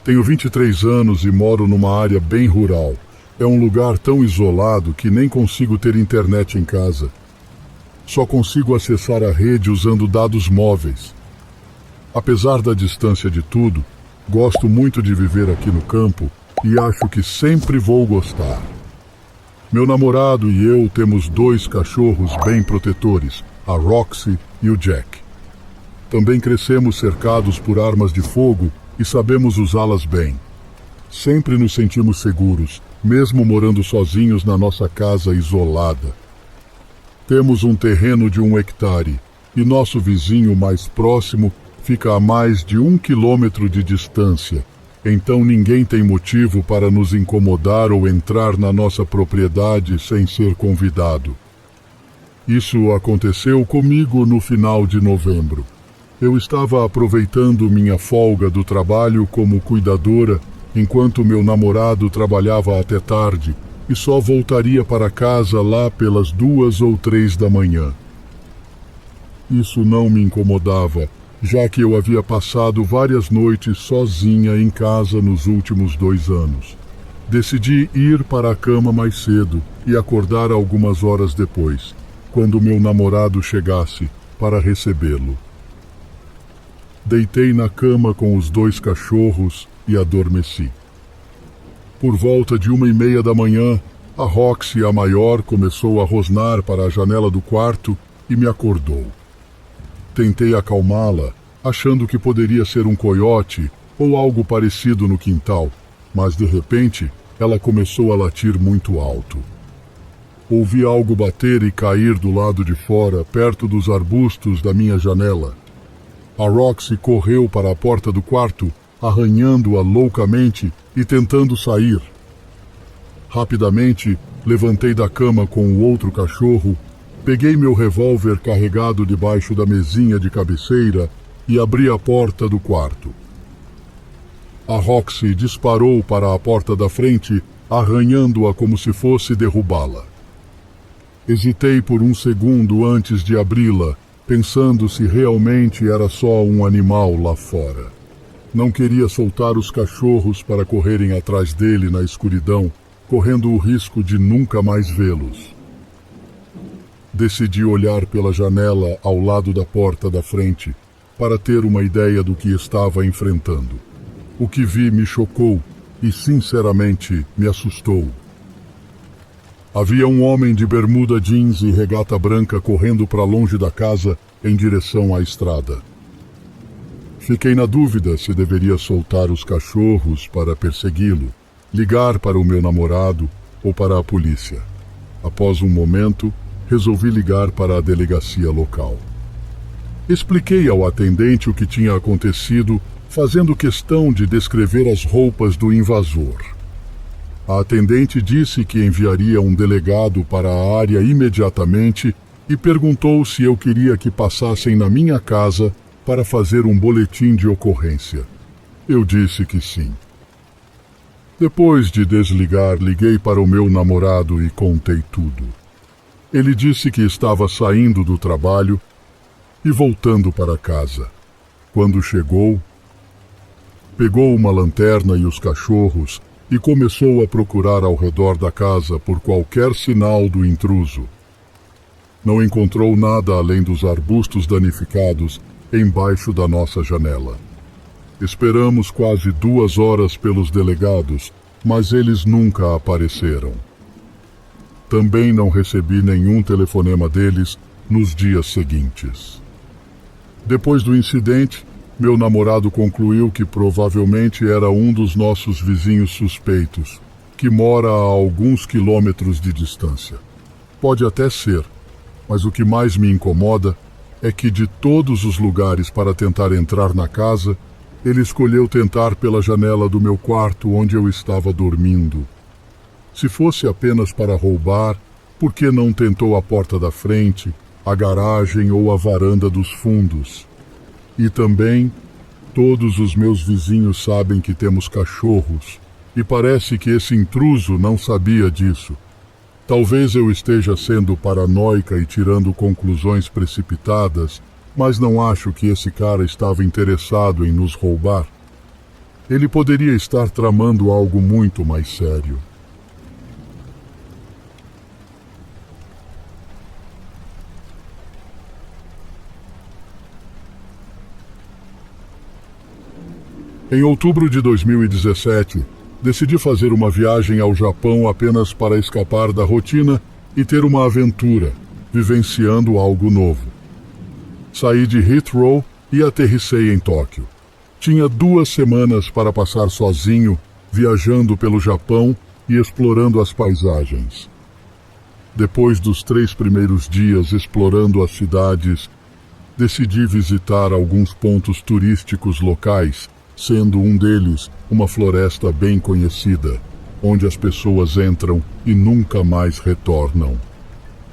Tenho 23 anos e moro numa área bem rural. É um lugar tão isolado que nem consigo ter internet em casa. Só consigo acessar a rede usando dados móveis. Apesar da distância de tudo, gosto muito de viver aqui no campo e acho que sempre vou gostar. Meu namorado e eu temos 2 cachorros bem protetores, a Roxy e o Jack. Também crescemos cercados por armas de fogo e sabemos usá-las bem. Sempre nos sentimos seguros, mesmo morando sozinhos na nossa casa isolada. Temos um terreno de 1 hectare e nosso vizinho mais próximo fica a mais de 1 quilômetro de distância, então ninguém tem motivo para nos incomodar ou entrar na nossa propriedade sem ser convidado. Isso aconteceu comigo no final de novembro. Eu estava aproveitando minha folga do trabalho como cuidadora enquanto meu namorado trabalhava até tarde e só voltaria para casa lá pelas 2 ou 3 da manhã. Isso não me incomodava, já que eu havia passado várias noites sozinha em casa nos últimos 2 anos. Decidi ir para a cama mais cedo e acordar algumas horas depois, quando meu namorado chegasse para recebê-lo. Deitei na cama com os 2 cachorros e adormeci. Por volta de 1:30 da manhã, a Roxy, a maior, começou a rosnar para a janela do quarto e me acordou. Tentei acalmá-la, achando que poderia ser um coiote ou algo parecido no quintal, mas de repente ela começou a latir muito alto. Ouvi algo bater e cair do lado de fora, perto dos arbustos da minha janela. A Roxy correu para a porta do quarto, arranhando-a loucamente e tentando sair. Rapidamente, levantei da cama com o outro cachorro, peguei meu revólver carregado debaixo da mesinha de cabeceira e abri a porta do quarto. A Roxy disparou para a porta da frente, arranhando-a como se fosse derrubá-la. Hesitei por um segundo antes de abri-la, pensando se realmente era só um animal lá fora. Não queria soltar os cachorros para correrem atrás dele na escuridão, correndo o risco de nunca mais vê-los. Decidi olhar pela janela ao lado da porta da frente, para ter uma ideia do que estava enfrentando. O que vi me chocou e, sinceramente, me assustou. Havia um homem de bermuda jeans e regata branca correndo para longe da casa em direção à estrada. Fiquei na dúvida se deveria soltar os cachorros para persegui-lo, ligar para o meu namorado ou para a polícia. Após um momento, resolvi ligar para a delegacia local. Expliquei ao atendente o que tinha acontecido, fazendo questão de descrever as roupas do invasor. A atendente disse que enviaria um delegado para a área imediatamente e perguntou se eu queria que passassem na minha casa para fazer um boletim de ocorrência. Eu disse que sim. Depois de desligar, liguei para o meu namorado e contei tudo. Ele disse que estava saindo do trabalho e voltando para casa. Quando chegou, pegou uma lanterna e os cachorros e começou a procurar ao redor da casa por qualquer sinal do intruso. Não encontrou nada além dos arbustos danificados embaixo da nossa janela. Esperamos quase 2 horas pelos delegados, mas eles nunca apareceram. Também não recebi nenhum telefonema deles nos dias seguintes. Depois do incidente, meu namorado concluiu que provavelmente era um dos nossos vizinhos suspeitos, que mora a alguns quilômetros de distância. Pode até ser, mas o que mais me incomoda é que de todos os lugares para tentar entrar na casa, ele escolheu tentar pela janela do meu quarto onde eu estava dormindo. Se fosse apenas para roubar, por que não tentou a porta da frente, a garagem ou a varanda dos fundos? E também, todos os meus vizinhos sabem que temos cachorros, e parece que esse intruso não sabia disso. Talvez eu esteja sendo paranoica e tirando conclusões precipitadas, mas não acho que esse cara estava interessado em nos roubar. Ele poderia estar tramando algo muito mais sério. Em outubro de 2017, decidi fazer uma viagem ao Japão apenas para escapar da rotina e ter uma aventura, vivenciando algo novo. Saí de Heathrow e aterrissei em Tóquio. Tinha 2 semanas para passar sozinho, viajando pelo Japão e explorando as paisagens. Depois dos 3 primeiros dias explorando as cidades, decidi visitar alguns pontos turísticos locais, sendo um deles uma floresta bem conhecida, onde as pessoas entram e nunca mais retornam.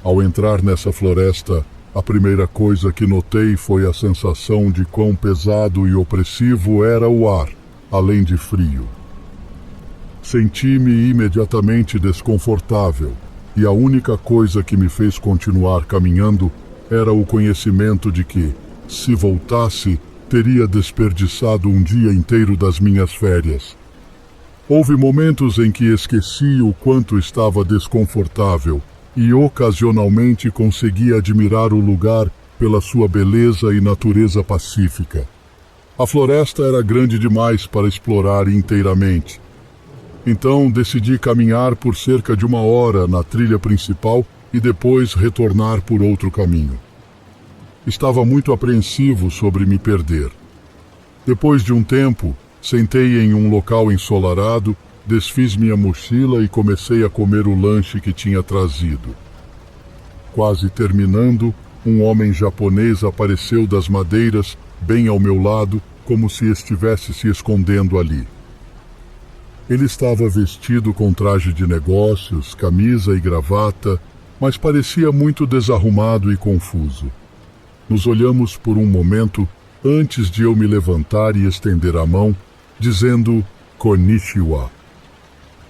Ao entrar nessa floresta, a primeira coisa que notei foi a sensação de quão pesado e opressivo era o ar, além de frio. Senti-me imediatamente desconfortável, e a única coisa que me fez continuar caminhando era o conhecimento de que, se voltasse, teria desperdiçado um dia inteiro das minhas férias. Houve momentos em que esqueci o quanto estava desconfortável e ocasionalmente consegui admirar o lugar pela sua beleza e natureza pacífica. A floresta era grande demais para explorar inteiramente. Então decidi caminhar por cerca de 1 hora na trilha principal e depois retornar por outro caminho. Estava muito apreensivo sobre me perder. Depois de um tempo, sentei em um local ensolarado, desfiz minha mochila e comecei a comer o lanche que tinha trazido. Quase terminando, um homem japonês apareceu das madeiras, bem ao meu lado, como se estivesse se escondendo ali. Ele estava vestido com traje de negócios, camisa e gravata, mas parecia muito desarrumado e confuso. Nos olhamos por um momento antes de eu me levantar e estender a mão, dizendo Konnichiwa.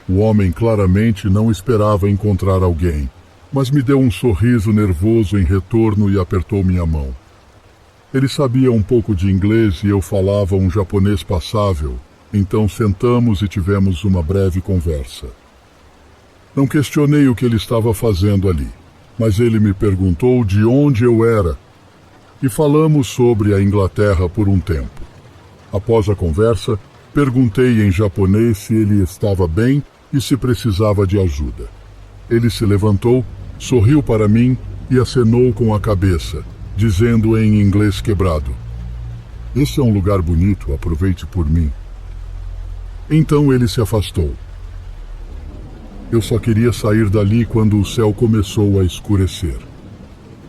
O homem claramente não esperava encontrar alguém, mas me deu um sorriso nervoso em retorno e apertou minha mão. Ele sabia um pouco de inglês e eu falava um japonês passável, então sentamos e tivemos uma breve conversa. Não questionei o que ele estava fazendo ali, mas ele me perguntou de onde eu era, e falamos sobre a Inglaterra por um tempo. Após a conversa, perguntei em japonês se ele estava bem e se precisava de ajuda. Ele se levantou, sorriu para mim e acenou com a cabeça, dizendo em inglês quebrado: "Esse é um lugar bonito, aproveite por mim." Então ele se afastou. Eu só queria sair dali quando o céu começou a escurecer.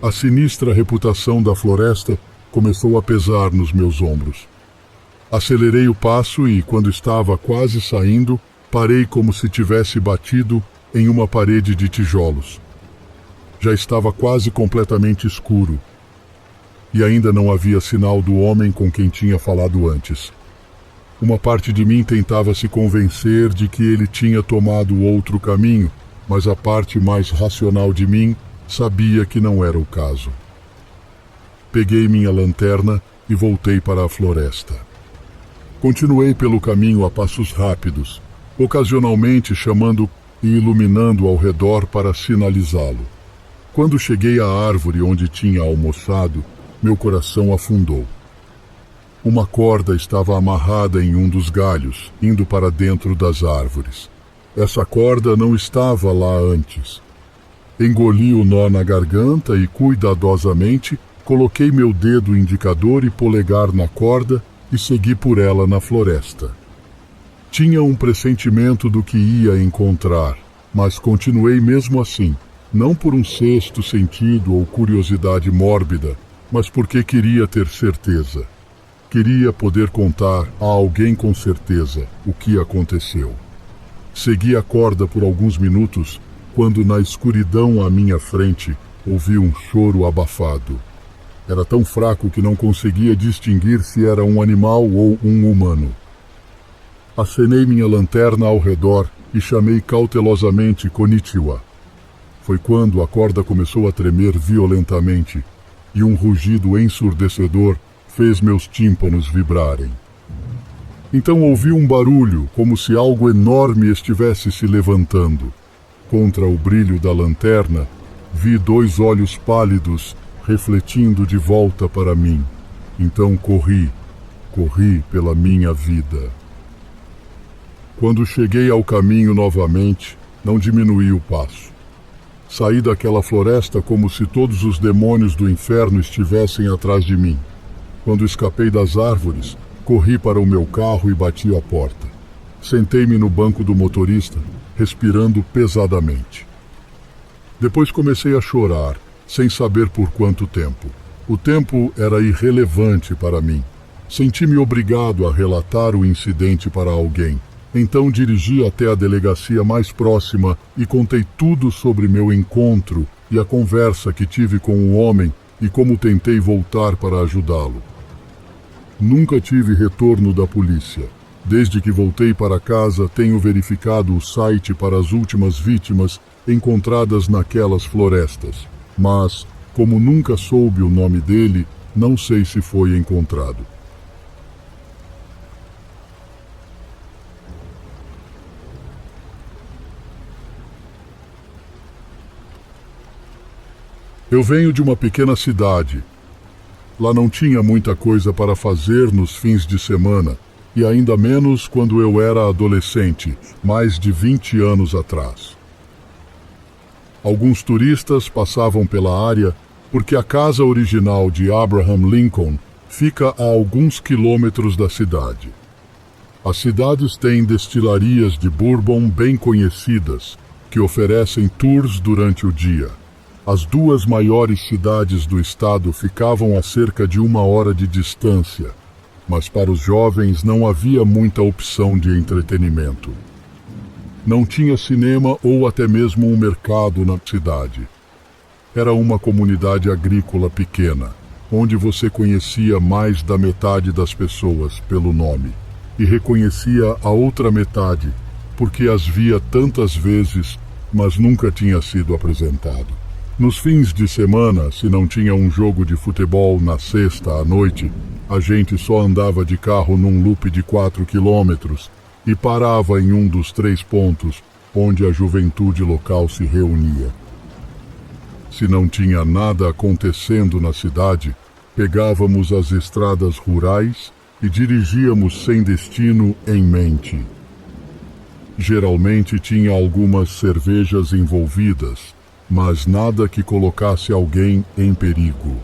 A sinistra reputação da floresta começou a pesar nos meus ombros. Acelerei o passo e, quando estava quase saindo, parei como se tivesse batido em uma parede de tijolos. Já estava quase completamente escuro, e ainda não havia sinal do homem com quem tinha falado antes. Uma parte de mim tentava se convencer de que ele tinha tomado outro caminho, mas a parte mais racional de mim sabia que não era o caso. Peguei minha lanterna e voltei para a floresta. Continuei pelo caminho a passos rápidos, ocasionalmente chamando e iluminando ao redor para sinalizá-lo. Quando cheguei à árvore onde tinha almoçado, meu coração afundou. Uma corda estava amarrada em um dos galhos, indo para dentro das árvores. Essa corda não estava lá antes. Engoli o nó na garganta e, cuidadosamente, coloquei meu dedo indicador e polegar na corda e segui por ela na floresta. Tinha um pressentimento do que ia encontrar, mas continuei mesmo assim, não por um sexto sentido ou curiosidade mórbida, mas porque queria ter certeza. Queria poder contar a alguém com certeza o que aconteceu. Segui a corda por alguns minutos, quando na escuridão à minha frente ouvi um choro abafado. Era tão fraco que não conseguia distinguir se era um animal ou um humano. Acenei minha lanterna ao redor e chamei cautelosamente Konnichiwa. Foi quando a corda começou a tremer violentamente e um rugido ensurdecedor fez meus tímpanos vibrarem. Então ouvi um barulho, como se algo enorme estivesse se levantando. Contra o brilho da lanterna, vi 2 olhos pálidos refletindo de volta para mim. Então corri pela minha vida. Quando cheguei ao caminho novamente, não diminuí o passo. Saí daquela floresta como se todos os demônios do inferno estivessem atrás de mim. Quando escapei das árvores, corri para o meu carro e bati a porta. Sentei-me no banco do motorista, respirando pesadamente. Depois comecei a chorar, sem saber por quanto tempo. O tempo era irrelevante para mim. Senti-me obrigado a relatar o incidente para alguém. Então dirigi até a delegacia mais próxima e contei tudo sobre meu encontro e a conversa que tive com o homem e como tentei voltar para ajudá-lo. Nunca tive retorno da polícia. Desde que voltei para casa, tenho verificado o site para as últimas vítimas encontradas naquelas florestas. Mas, como nunca soube o nome dele, não sei se foi encontrado. Eu venho de uma pequena cidade. Lá não tinha muita coisa para fazer nos fins de semana, e ainda menos quando eu era adolescente, mais de 20 anos atrás. Alguns turistas passavam pela área porque a casa original de Abraham Lincoln fica a alguns quilômetros da cidade. As cidades têm destilarias de bourbon bem conhecidas, que oferecem tours durante o dia. As 2 maiores cidades do estado ficavam a cerca de 1 hora de distância, mas para os jovens não havia muita opção de entretenimento. Não tinha cinema ou até mesmo um mercado na cidade. Era uma comunidade agrícola pequena, onde você conhecia mais da metade das pessoas pelo nome, e reconhecia a outra metade, porque as via tantas vezes, mas nunca tinha sido apresentado. Nos fins de semana, se não tinha um jogo de futebol na sexta à noite, a gente só andava de carro num loop de 4 quilômetros e parava em um dos 3 pontos onde a juventude local se reunia. Se não tinha nada acontecendo na cidade, pegávamos as estradas rurais e dirigíamos sem destino em mente. Geralmente tinha algumas cervejas envolvidas, mas nada que colocasse alguém em perigo.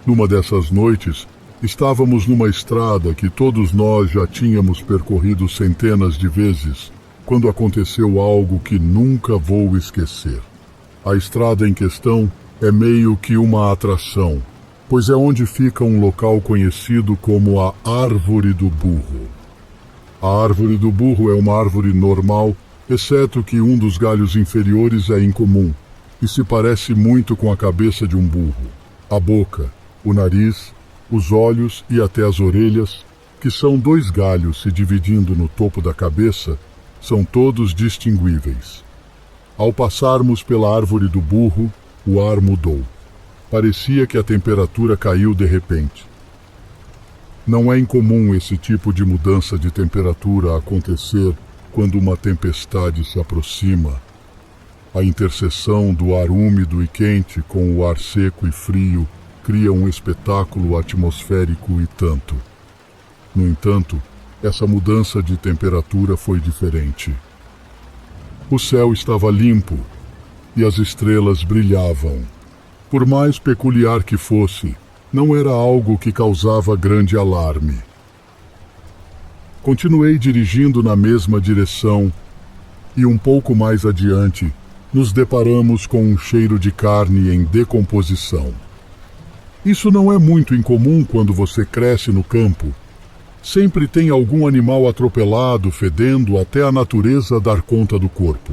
Numa dessas noites, estávamos numa estrada que todos nós já tínhamos percorrido centenas de vezes, quando aconteceu algo que nunca vou esquecer. A estrada em questão é meio que uma atração, pois é onde fica um local conhecido como a Árvore do Burro. A Árvore do Burro é uma árvore normal, exceto que um dos galhos inferiores é incomum e se parece muito com a cabeça de um burro. A boca, o nariz, os olhos e até as orelhas, que são 2 galhos se dividindo no topo da cabeça, são todos distinguíveis. Ao passarmos pela Árvore do Burro, o ar mudou. Parecia que a temperatura caiu de repente. Não é incomum esse tipo de mudança de temperatura acontecer quando uma tempestade se aproxima. A interseção do ar úmido e quente com o ar seco e frio cria um espetáculo atmosférico e tanto. No entanto, essa mudança de temperatura foi diferente. O céu estava limpo e as estrelas brilhavam. Por mais peculiar que fosse, não era algo que causava grande alarme. Continuei dirigindo na mesma direção e um pouco mais adiante nos deparamos com um cheiro de carne em decomposição. Isso não é muito incomum quando você cresce no campo. Sempre tem algum animal atropelado, fedendo até a natureza dar conta do corpo.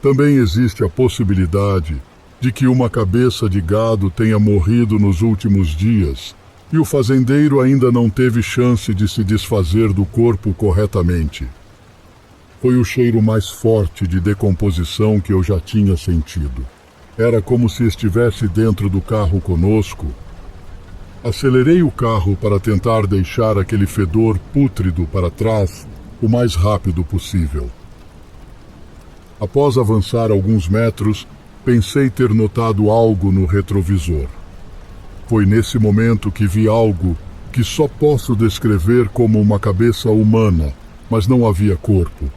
Também existe a possibilidade de que uma cabeça de gado tenha morrido nos últimos dias e o fazendeiro ainda não teve chance de se desfazer do corpo corretamente. Foi o cheiro mais forte de decomposição que eu já tinha sentido. Era como se estivesse dentro do carro conosco Acelerei o carro para tentar deixar aquele fedor pútrido para trás o mais rápido possível. Após avançar alguns metros, pensei ter notado algo no retrovisor. Foi nesse momento que vi algo que só posso descrever como uma cabeça humana, mas não havia corpo.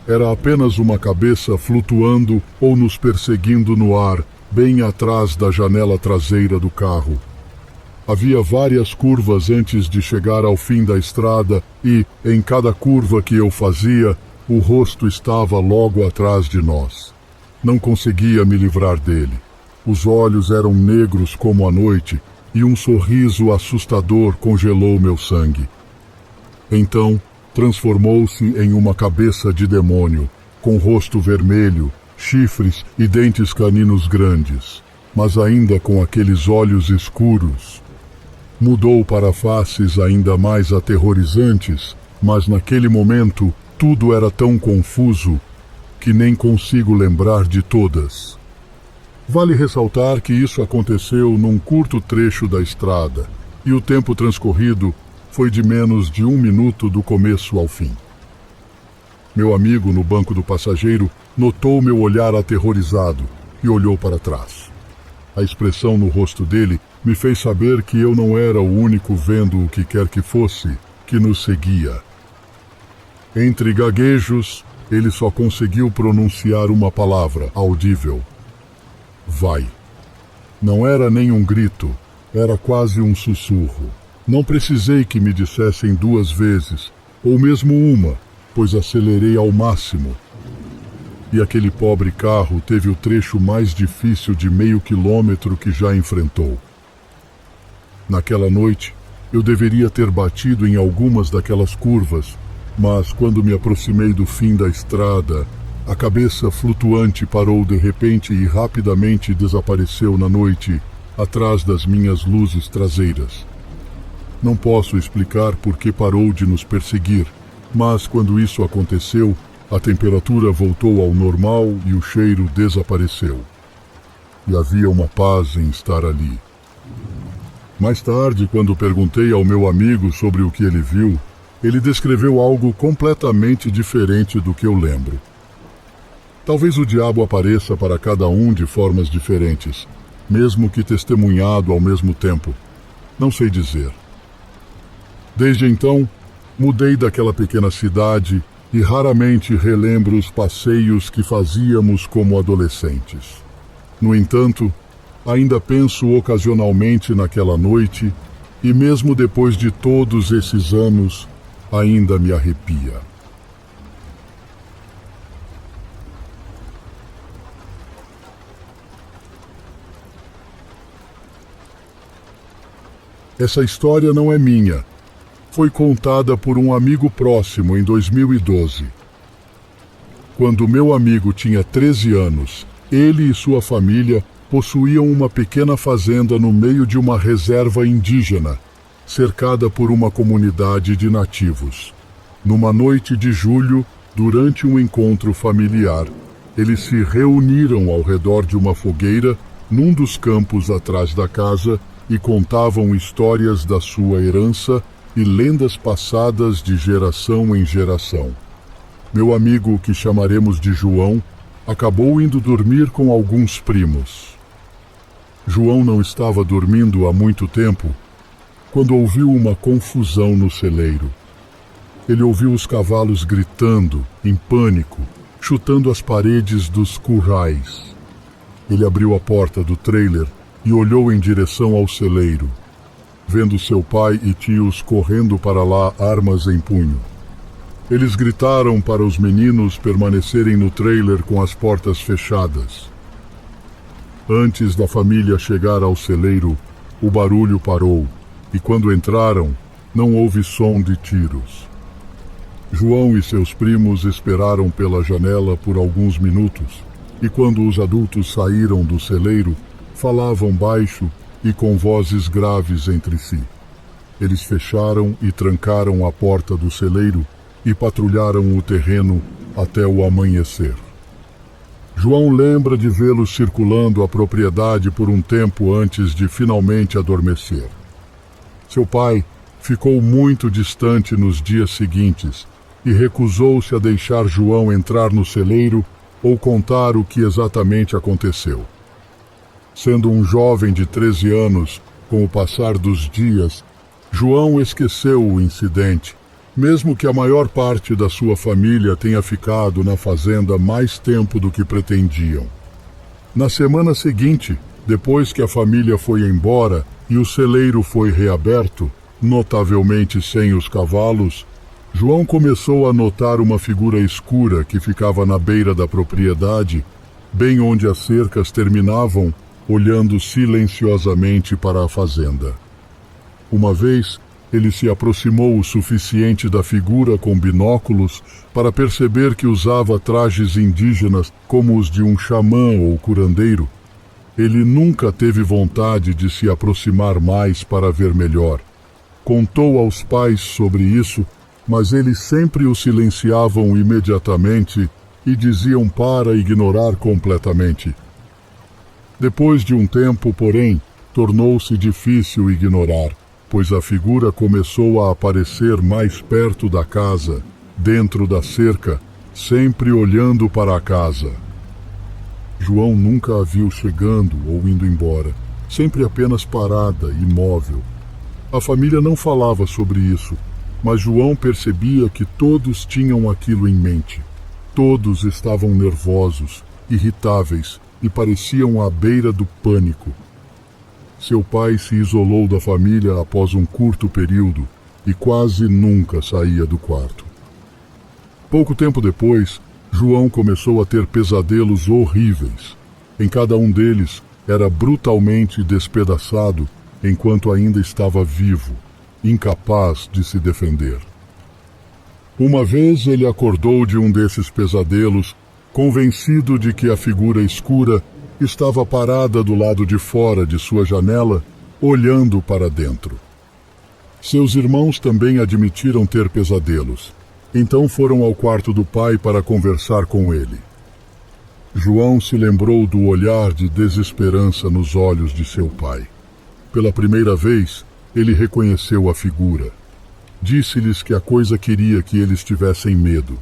Era apenas uma cabeça flutuando ou nos perseguindo no ar, bem atrás da janela traseira do carro. Havia várias curvas antes de chegar ao fim da estrada e, em cada curva que eu fazia, o rosto estava logo atrás de nós. Não conseguia me livrar dele. Os olhos eram negros como a noite e um sorriso assustador congelou meu sangue. Então, transformou-se em uma cabeça de demônio, com rosto vermelho, chifres e dentes caninos grandes, mas ainda com aqueles olhos escuros. Mudou para faces ainda mais aterrorizantes, mas naquele momento tudo era tão confuso que nem consigo lembrar de todas. Vale ressaltar que isso aconteceu num curto trecho da estrada, e o tempo transcorrido foi de menos de 1 minuto do começo ao fim. Meu amigo no banco do passageiro notou meu olhar aterrorizado e olhou para trás. A expressão no rosto dele me fez saber que eu não era o único vendo o que quer que fosse que nos seguia. Entre gaguejos, ele só conseguiu pronunciar uma palavra audível. Vai. Não era nem um grito, era quase um sussurro. Não precisei que me dissessem 2 vezes, ou mesmo uma, pois acelerei ao máximo. E aquele pobre carro teve o trecho mais difícil de meio quilômetro que já enfrentou. Naquela noite, eu deveria ter batido em algumas daquelas curvas, mas quando me aproximei do fim da estrada, a cabeça flutuante parou de repente e rapidamente desapareceu na noite, atrás das minhas luzes traseiras. Não posso explicar por que parou de nos perseguir, mas quando isso aconteceu, a temperatura voltou ao normal e o cheiro desapareceu. E havia uma paz em estar ali. Mais tarde, quando perguntei ao meu amigo sobre o que ele viu, ele descreveu algo completamente diferente do que eu lembro. Talvez o diabo apareça para cada um de formas diferentes, mesmo que testemunhado ao mesmo tempo. Não sei dizer. Desde então, mudei daquela pequena cidade e raramente relembro os passeios que fazíamos como adolescentes. No entanto, ainda penso ocasionalmente naquela noite e mesmo depois de todos esses anos, ainda me arrepia. Essa história não é minha. Foi contada por um amigo próximo em 2012. Quando meu amigo tinha 13 anos, ele e sua família possuíam uma pequena fazenda no meio de uma reserva indígena, cercada por uma comunidade de nativos. Numa noite de julho, durante um encontro familiar, eles se reuniram ao redor de uma fogueira num dos campos atrás da casa e contavam histórias da sua herança e lendas passadas de geração em geração. Meu amigo, que chamaremos de João, acabou indo dormir com alguns primos. João não estava dormindo há muito tempo quando ouviu uma confusão no celeiro. Ele ouviu os cavalos gritando, em pânico, chutando as paredes dos currais. Ele abriu a porta do trailer e olhou em direção ao celeiro, vendo seu pai e tios correndo para lá, armas em punho. Eles gritaram para os meninos permanecerem no trailer com as portas fechadas. Antes da família chegar ao celeiro, o barulho parou, e quando entraram, não houve som de tiros. João e seus primos esperaram pela janela por alguns minutos, e quando os adultos saíram do celeiro, falavam baixo e com vozes graves entre si. Eles fecharam e trancaram a porta do celeiro e patrulharam o terreno até o amanhecer. João lembra de vê-los circulando a propriedade por um tempo antes de finalmente adormecer. Seu pai ficou muito distante nos dias seguintes e recusou-se a deixar João entrar no celeiro ou contar o que exatamente aconteceu. Sendo um jovem de 13 anos, com o passar dos dias, João esqueceu o incidente, mesmo que a maior parte da sua família tenha ficado na fazenda mais tempo do que pretendiam. Na semana seguinte, depois que a família foi embora e o celeiro foi reaberto, notavelmente sem os cavalos, João começou a notar uma figura escura que ficava na beira da propriedade, bem onde as cercas terminavam, olhando silenciosamente para a fazenda. Uma vez, ele se aproximou o suficiente da figura com binóculos para perceber que usava trajes indígenas como os de um xamã ou curandeiro. Ele nunca teve vontade de se aproximar mais para ver melhor. Contou aos pais sobre isso, mas eles sempre o silenciavam imediatamente e diziam para ignorar completamente. Depois de um tempo, porém, tornou-se difícil ignorar, pois a figura começou a aparecer mais perto da casa, dentro da cerca, sempre olhando para a casa. João nunca a viu chegando ou indo embora, sempre apenas parada, imóvel. A família não falava sobre isso, mas João percebia que todos tinham aquilo em mente. Todos estavam nervosos, irritáveis e pareciam à beira do pânico. Seu pai se isolou da família após um curto período e quase nunca saía do quarto. Pouco tempo depois, João começou a ter pesadelos horríveis. Em cada um deles, era brutalmente despedaçado enquanto ainda estava vivo, incapaz de se defender. Uma vez ele acordou de um desses pesadelos, convencido de que a figura escura estava parada do lado de fora de sua janela, olhando para dentro. Seus irmãos também admitiram ter pesadelos. Então foram ao quarto do pai para conversar com ele. João se lembrou do olhar de desesperança nos olhos de seu pai. Pela primeira vez, ele reconheceu a figura. Disse-lhes que a coisa queria que eles tivessem medo,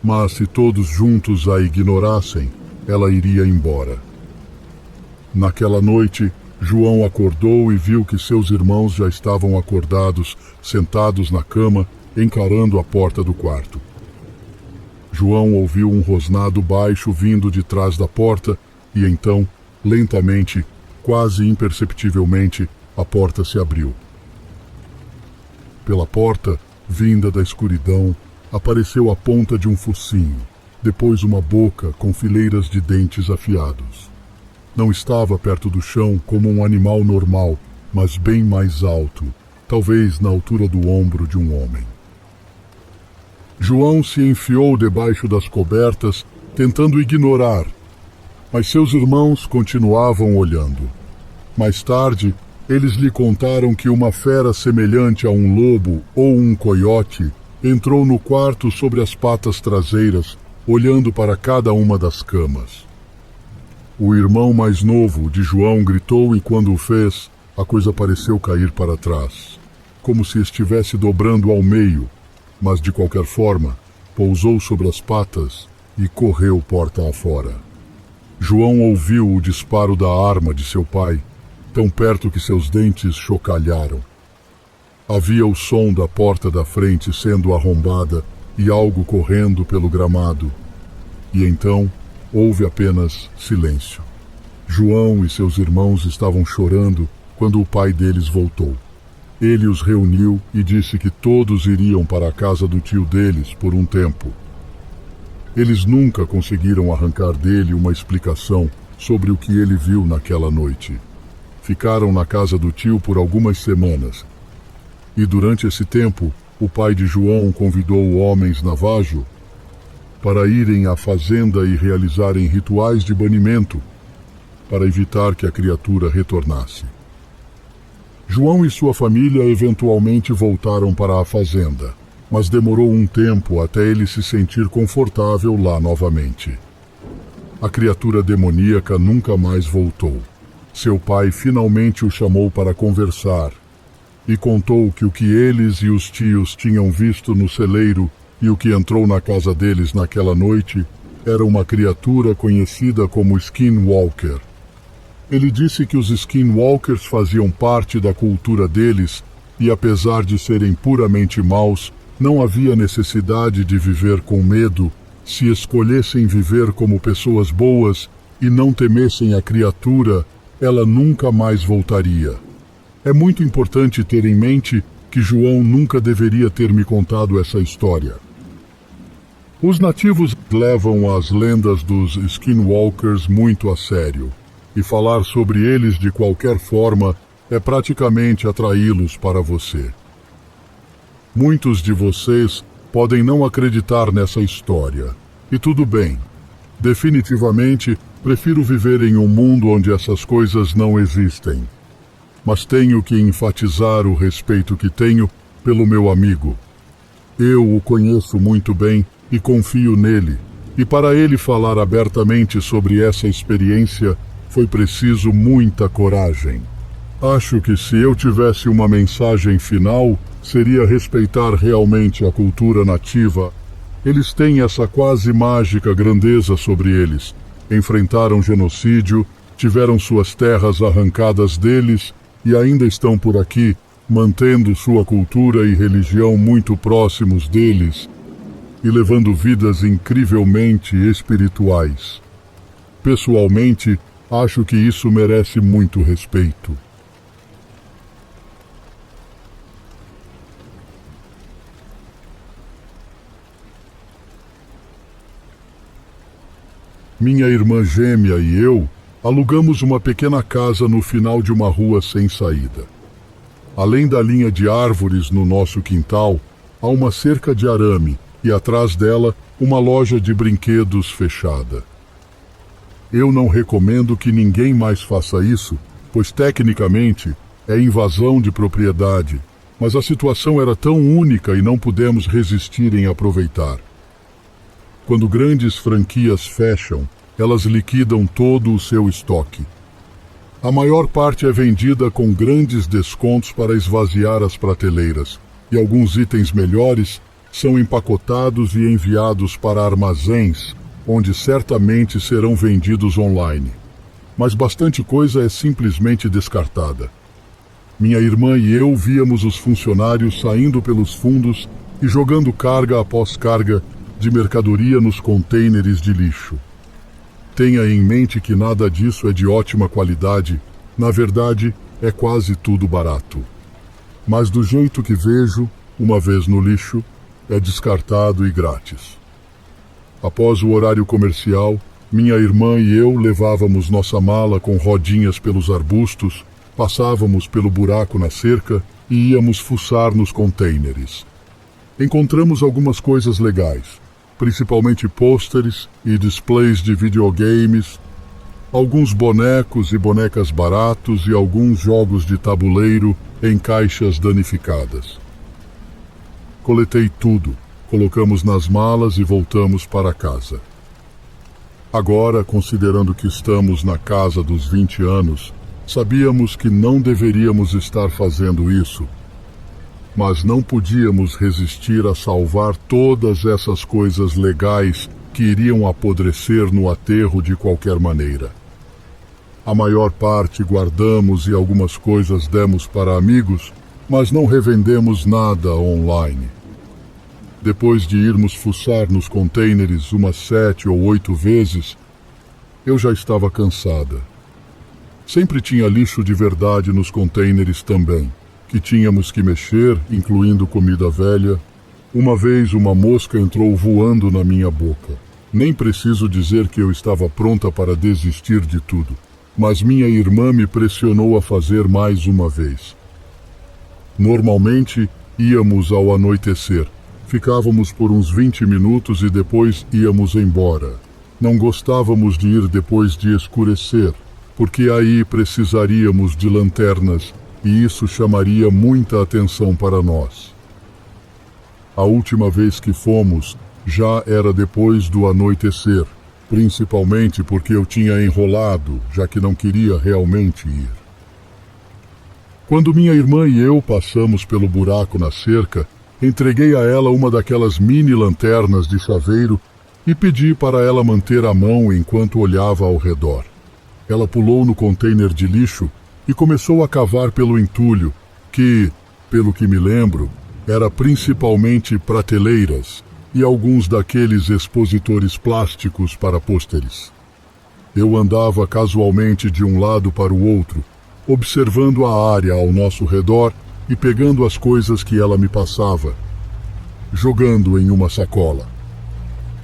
mas se todos juntos a ignorassem, ela iria embora. Naquela noite, João acordou e viu que seus irmãos já estavam acordados, sentados na cama, encarando a porta do quarto. João ouviu um rosnado baixo vindo de trás da porta e então, lentamente, quase imperceptivelmente, a porta se abriu. Pela porta, vinda da escuridão, apareceu a ponta de um focinho, depois uma boca com fileiras de dentes afiados. Não estava perto do chão como um animal normal, mas bem mais alto, talvez na altura do ombro de um homem. João se enfiou debaixo das cobertas, tentando ignorar, mas seus irmãos continuavam olhando. Mais tarde, eles lhe contaram que uma fera semelhante a um lobo ou um coiote entrou no quarto sobre as patas traseiras, olhando para cada uma das camas. O irmão mais novo de João gritou e quando o fez, a coisa pareceu cair para trás, como se estivesse dobrando ao meio, mas de qualquer forma, pousou sobre as patas e correu porta afora. João ouviu o disparo da arma de seu pai, tão perto que seus dentes chocalharam. Havia o som da porta da frente sendo arrombada e algo correndo pelo gramado. E então houve apenas silêncio. João e seus irmãos estavam chorando quando o pai deles voltou. Ele os reuniu e disse que todos iriam para a casa do tio deles por um tempo. Eles nunca conseguiram arrancar dele uma explicação sobre o que ele viu naquela noite. Ficaram na casa do tio por algumas semanas. E durante esse tempo, o pai de João convidou homens navajo para irem à fazenda e realizarem rituais de banimento para evitar que a criatura retornasse. João e sua família eventualmente voltaram para a fazenda, mas demorou um tempo até ele se sentir confortável lá novamente. A criatura demoníaca nunca mais voltou. Seu pai finalmente o chamou para conversar, e contou que o que eles e os tios tinham visto no celeiro e o que entrou na casa deles naquela noite era uma criatura conhecida como Skinwalker. Ele disse que os Skinwalkers faziam parte da cultura deles e, apesar de serem puramente maus, não havia necessidade de viver com medo se escolhessem viver como pessoas boas e não temessem a criatura, ela nunca mais voltaria. É muito importante ter em mente que João nunca deveria ter me contado essa história. Os nativos levam as lendas dos Skinwalkers muito a sério, e falar sobre eles de qualquer forma é praticamente atraí-los para você. Muitos de vocês podem não acreditar nessa história, e tudo bem. Definitivamente, prefiro viver em um mundo onde essas coisas não existem. Mas tenho que enfatizar o respeito que tenho pelo meu amigo. Eu o conheço muito bem e confio nele, e para ele falar abertamente sobre essa experiência, foi preciso muita coragem. Acho que se eu tivesse uma mensagem final, seria respeitar realmente a cultura nativa. Eles têm essa quase mágica grandeza sobre eles. Enfrentaram genocídio, tiveram suas terras arrancadas deles e ainda estão por aqui, mantendo sua cultura e religião muito próximos deles e levando vidas incrivelmente espirituais. Pessoalmente, acho que isso merece muito respeito. Minha irmã gêmea e eu alugamos uma pequena casa no final de uma rua sem saída. Além da linha de árvores no nosso quintal, há uma cerca de arame e atrás dela uma loja de brinquedos fechada. Eu não recomendo que ninguém mais faça isso, pois tecnicamente é invasão de propriedade, mas a situação era tão única e não pudemos resistir em aproveitar. Quando grandes franquias fecham, elas liquidam todo o seu estoque. A maior parte é vendida com grandes descontos para esvaziar as prateleiras, e alguns itens melhores são empacotados e enviados para armazéns, onde certamente serão vendidos online. Mas bastante coisa é simplesmente descartada. Minha irmã e eu víamos os funcionários saindo pelos fundos e jogando carga após carga de mercadoria nos contêineres de lixo. Tenha em mente que nada disso é de ótima qualidade, na verdade, é quase tudo barato. Mas do jeito que vejo, uma vez no lixo, é descartado e grátis. Após o horário comercial, minha irmã e eu levávamos nossa mala com rodinhas pelos arbustos, passávamos pelo buraco na cerca e íamos fuçar nos contêineres. Encontramos algumas coisas legais, principalmente pôsteres e displays de videogames, alguns bonecos e bonecas baratos e alguns jogos de tabuleiro em caixas danificadas. Coletei tudo, colocamos nas malas e voltamos para casa. Agora, considerando que estamos na casa dos 20 anos, sabíamos que não deveríamos estar fazendo isso, mas não podíamos resistir a salvar todas essas coisas legais que iriam apodrecer no aterro de qualquer maneira. A maior parte guardamos e algumas coisas demos para amigos, mas não revendemos nada online. Depois de irmos fuçar nos contêineres umas 7 ou 8 vezes, eu já estava cansada. Sempre tinha lixo de verdade nos contêineres também, que tínhamos que mexer, incluindo comida velha. Uma vez uma mosca entrou voando na minha boca. Nem preciso dizer que eu estava pronta para desistir de tudo, mas minha irmã me pressionou a fazer mais uma vez. Normalmente íamos ao anoitecer. Ficávamos por uns 20 minutos e depois íamos embora. Não gostávamos de ir depois de escurecer, porque aí precisaríamos de lanternas e isso chamaria muita atenção para nós. A última vez que fomos já era depois do anoitecer, principalmente porque eu tinha enrolado, já que não queria realmente ir. Quando minha irmã e eu passamos pelo buraco na cerca, entreguei a ela uma daquelas mini lanternas de chaveiro e pedi para ela manter a mão enquanto olhava ao redor. Ela pulou no container de lixo e começou a cavar pelo entulho, que, pelo que me lembro, era principalmente prateleiras e alguns daqueles expositores plásticos para pôsteres. Eu andava casualmente de um lado para o outro, observando a área ao nosso redor e pegando as coisas que ela me passava, jogando em uma sacola.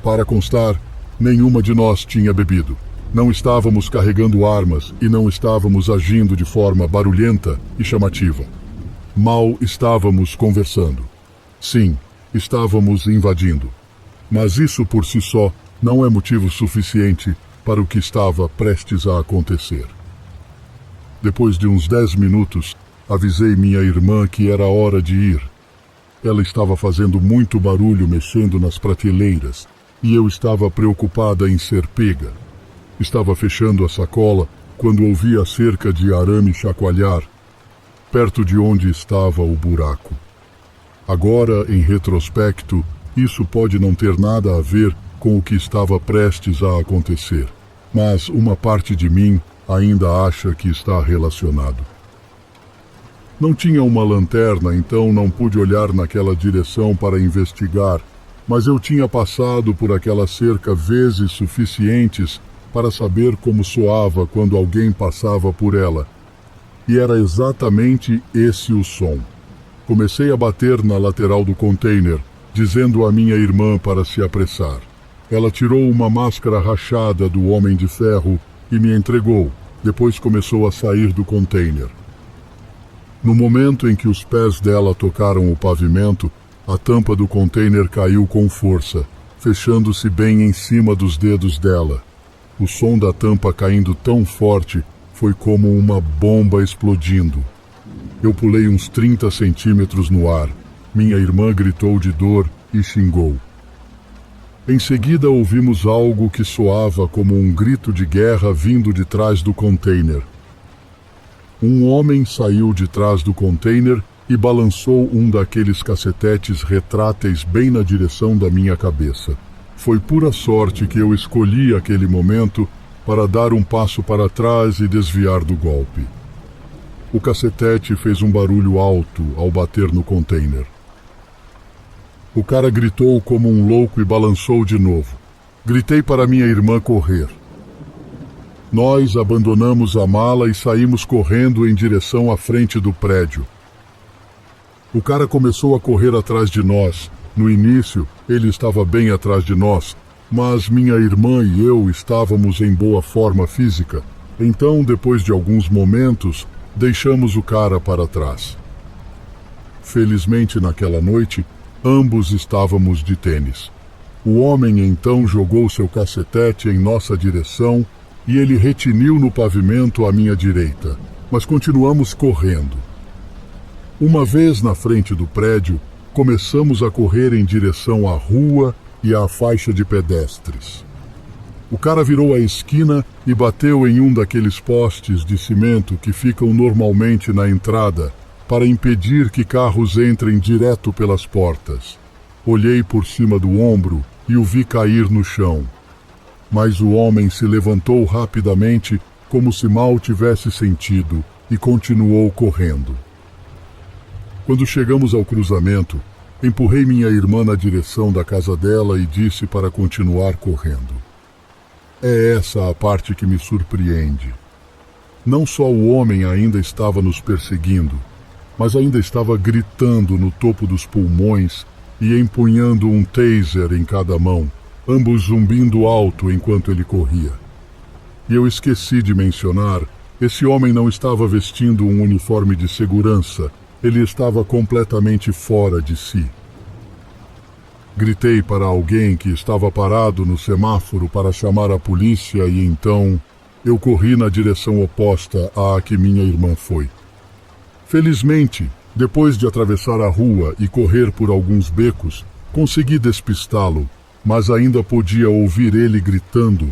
Para constar, nenhuma de nós tinha bebido. Não estávamos carregando armas e não estávamos agindo de forma barulhenta e chamativa. Mal estávamos conversando. Sim, estávamos invadindo. Mas isso por si só não é motivo suficiente para o que estava prestes a acontecer. Depois de uns 10 minutos, avisei minha irmã que era hora de ir. Ela estava fazendo muito barulho mexendo nas prateleiras e eu estava preocupada em ser pega. Estava fechando a sacola quando ouvi a cerca de arame chacoalhar, perto de onde estava o buraco. Agora, em retrospecto, isso pode não ter nada a ver com o que estava prestes a acontecer, mas uma parte de mim ainda acha que está relacionado. Não tinha uma lanterna, então não pude olhar naquela direção para investigar, mas eu tinha passado por aquela cerca vezes suficientes para saber como soava quando alguém passava por ela. E era exatamente esse o som. Comecei a bater na lateral do container, dizendo à minha irmã para se apressar. Ela tirou uma máscara rachada do Homem de Ferro e me entregou. Depois começou a sair do container. No momento em que os pés dela tocaram o pavimento, a tampa do container caiu com força, fechando-se bem em cima dos dedos dela. O som da tampa caindo tão forte foi como uma bomba explodindo. Eu pulei uns 30 centímetros no ar. Minha irmã gritou de dor e xingou. Em seguida ouvimos algo que soava como um grito de guerra vindo de trás do container. Um homem saiu de trás do container e balançou um daqueles cacetetes retráteis bem na direção da minha cabeça. Foi pura sorte que eu escolhi aquele momento para dar um passo para trás e desviar do golpe. O cacetete fez um barulho alto ao bater no container. O cara gritou como um louco e balançou de novo. Gritei para minha irmã correr. Nós abandonamos a mala e saímos correndo em direção à frente do prédio. O cara começou a correr atrás de nós. No início, ele estava bem atrás de nós, mas minha irmã e eu estávamos em boa forma física. Então, depois de alguns momentos, deixamos o cara para trás. Felizmente, naquela noite, ambos estávamos de tênis. O homem então jogou seu cacetete em nossa direção e ele retiniu no pavimento à minha direita, mas continuamos correndo. Uma vez na frente do prédio, começamos a correr em direção à rua e à faixa de pedestres. O cara virou a esquina e bateu em um daqueles postes de cimento que ficam normalmente na entrada para impedir que carros entrem direto pelas portas. Olhei por cima do ombro e o vi cair no chão. Mas o homem se levantou rapidamente, como se mal tivesse sentido, e continuou correndo. Quando chegamos ao cruzamento, empurrei minha irmã na direção da casa dela e disse para continuar correndo. É essa a parte que me surpreende. Não só o homem ainda estava nos perseguindo, mas ainda estava gritando no topo dos pulmões e empunhando um taser em cada mão, ambos zumbindo alto enquanto ele corria. E eu esqueci de mencionar, esse homem não estava vestindo um uniforme de segurança, ele estava completamente fora de si. Gritei para alguém que estava parado no semáforo para chamar a polícia e então eu corri na direção oposta à que minha irmã foi. Felizmente, depois de atravessar a rua e correr por alguns becos, consegui despistá-lo, mas ainda podia ouvir ele gritando.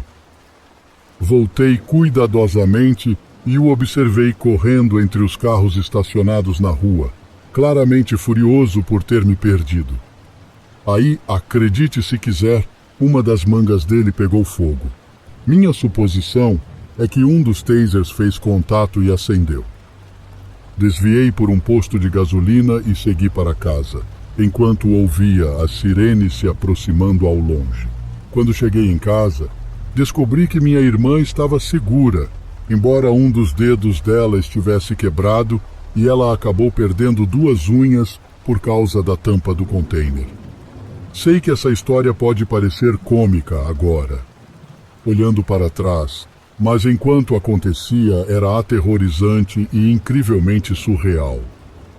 Voltei cuidadosamente e o observei correndo entre os carros estacionados na rua, claramente furioso por ter me perdido. Aí, acredite se quiser, uma das mangas dele pegou fogo. Minha suposição é que um dos tasers fez contato e acendeu. Desviei por um posto de gasolina e segui para casa, enquanto ouvia as sirenes se aproximando ao longe. Quando cheguei em casa, descobri que minha irmã estava segura, embora um dos dedos dela estivesse quebrado e ela acabou perdendo 2 unhas por causa da tampa do container. Sei que essa história pode parecer cômica agora, olhando para trás, mas enquanto acontecia era aterrorizante e incrivelmente surreal.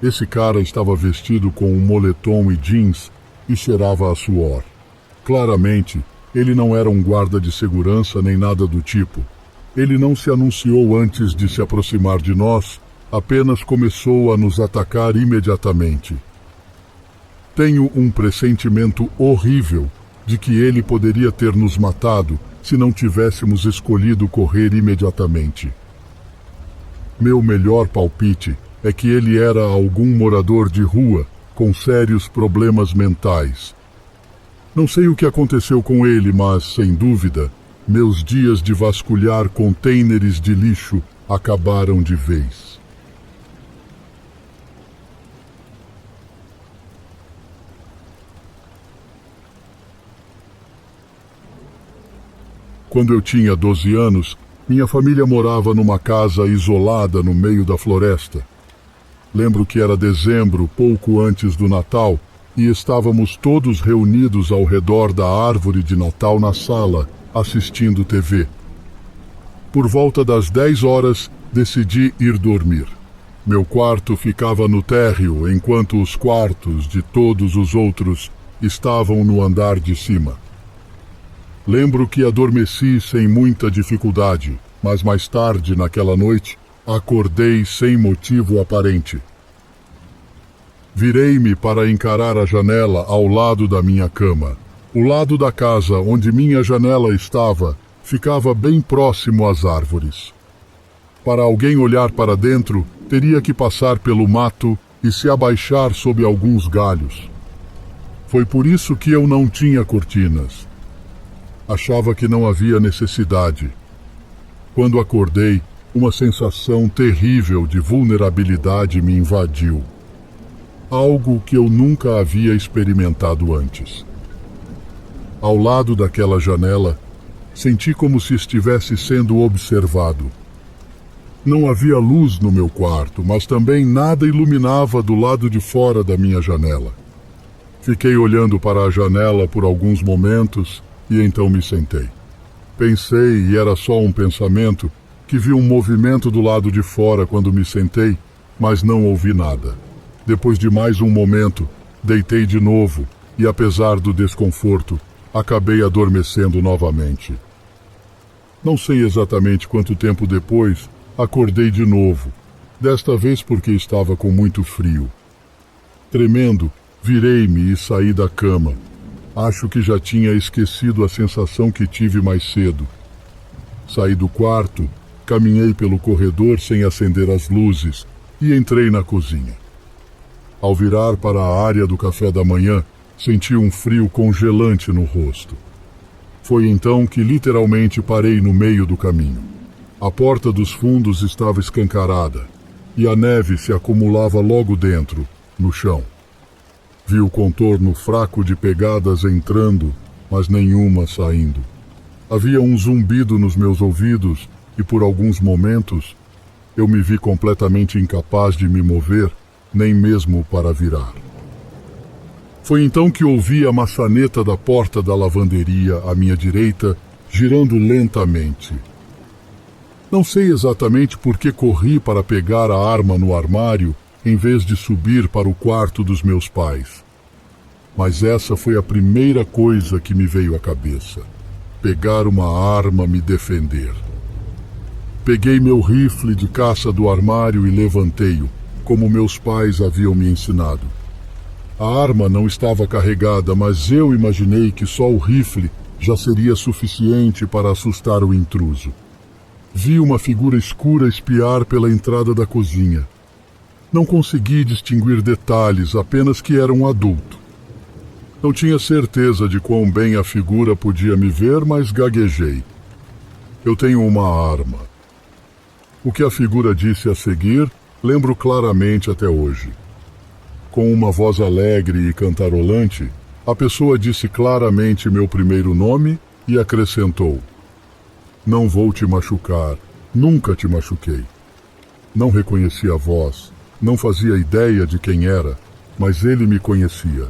Esse cara estava vestido com um moletom e jeans e cheirava a suor. Claramente, ele não era um guarda de segurança nem nada do tipo. Ele não se anunciou antes de se aproximar de nós, apenas começou a nos atacar imediatamente. Tenho um pressentimento horrível de que ele poderia ter nos matado se não tivéssemos escolhido correr imediatamente. Meu melhor palpite é que ele era algum morador de rua com sérios problemas mentais. Não sei o que aconteceu com ele, mas, sem dúvida, meus dias de vasculhar contêineres de lixo acabaram de vez. Quando eu tinha 12 anos, minha família morava numa casa isolada no meio da floresta. Lembro que era dezembro, pouco antes do Natal, e estávamos todos reunidos ao redor da árvore de Natal na sala, assistindo TV. Por volta das 10 horas, decidi ir dormir. Meu quarto ficava no térreo, enquanto os quartos de todos os outros estavam no andar de cima. Lembro que adormeci sem muita dificuldade, mas mais tarde naquela noite, acordei sem motivo aparente. Virei-me para encarar a janela ao lado da minha cama. O lado da casa onde minha janela estava ficava bem próximo às árvores. Para alguém olhar para dentro, teria que passar pelo mato e se abaixar sob alguns galhos. Foi por isso que eu não tinha cortinas. Achava que não havia necessidade. Quando acordei, uma sensação terrível de vulnerabilidade me invadiu. Algo que eu nunca havia experimentado antes. Ao lado daquela janela, senti como se estivesse sendo observado. Não havia luz no meu quarto, mas também nada iluminava do lado de fora da minha janela. Fiquei olhando para a janela por alguns momentos e então me sentei. Pensei, e era só um pensamento, que vi um movimento do lado de fora quando me sentei, mas não ouvi nada. Depois de mais um momento, deitei de novo e, apesar do desconforto, acabei adormecendo novamente. Não sei exatamente quanto tempo depois, acordei de novo, desta vez porque estava com muito frio. Tremendo, virei-me e saí da cama. Acho que já tinha esquecido a sensação que tive mais cedo. Saí do quarto, caminhei pelo corredor sem acender as luzes e entrei na cozinha. Ao virar para a área do café da manhã, senti um frio congelante no rosto. Foi então que literalmente parei no meio do caminho. A porta dos fundos estava escancarada e a neve se acumulava logo dentro, no chão. Vi o contorno fraco de pegadas entrando, mas nenhuma saindo. Havia um zumbido nos meus ouvidos e por alguns momentos eu me vi completamente incapaz de me mover, nem mesmo para virar. Foi então que ouvi a maçaneta da porta da lavanderia à minha direita girando lentamente. Não sei exatamente por que corri para pegar a arma no armário em vez de subir para o quarto dos meus pais. Mas essa foi a primeira coisa que me veio à cabeça: pegar uma arma, me defender. Peguei meu rifle de caça do armário e levantei-o, como meus pais haviam me ensinado. A arma não estava carregada, mas eu imaginei que só o rifle já seria suficiente para assustar o intruso. Vi uma figura escura espiar pela entrada da cozinha. Não consegui distinguir detalhes, apenas que era um adulto. Não tinha certeza de quão bem a figura podia me ver, mas gaguejei. Eu tenho uma arma. O que a figura disse a seguir, lembro claramente até hoje. Com uma voz alegre e cantarolante, a pessoa disse claramente meu primeiro nome e acrescentou: "Não vou te machucar, nunca te machuquei." Não reconheci a voz, não fazia ideia de quem era, mas ele me conhecia.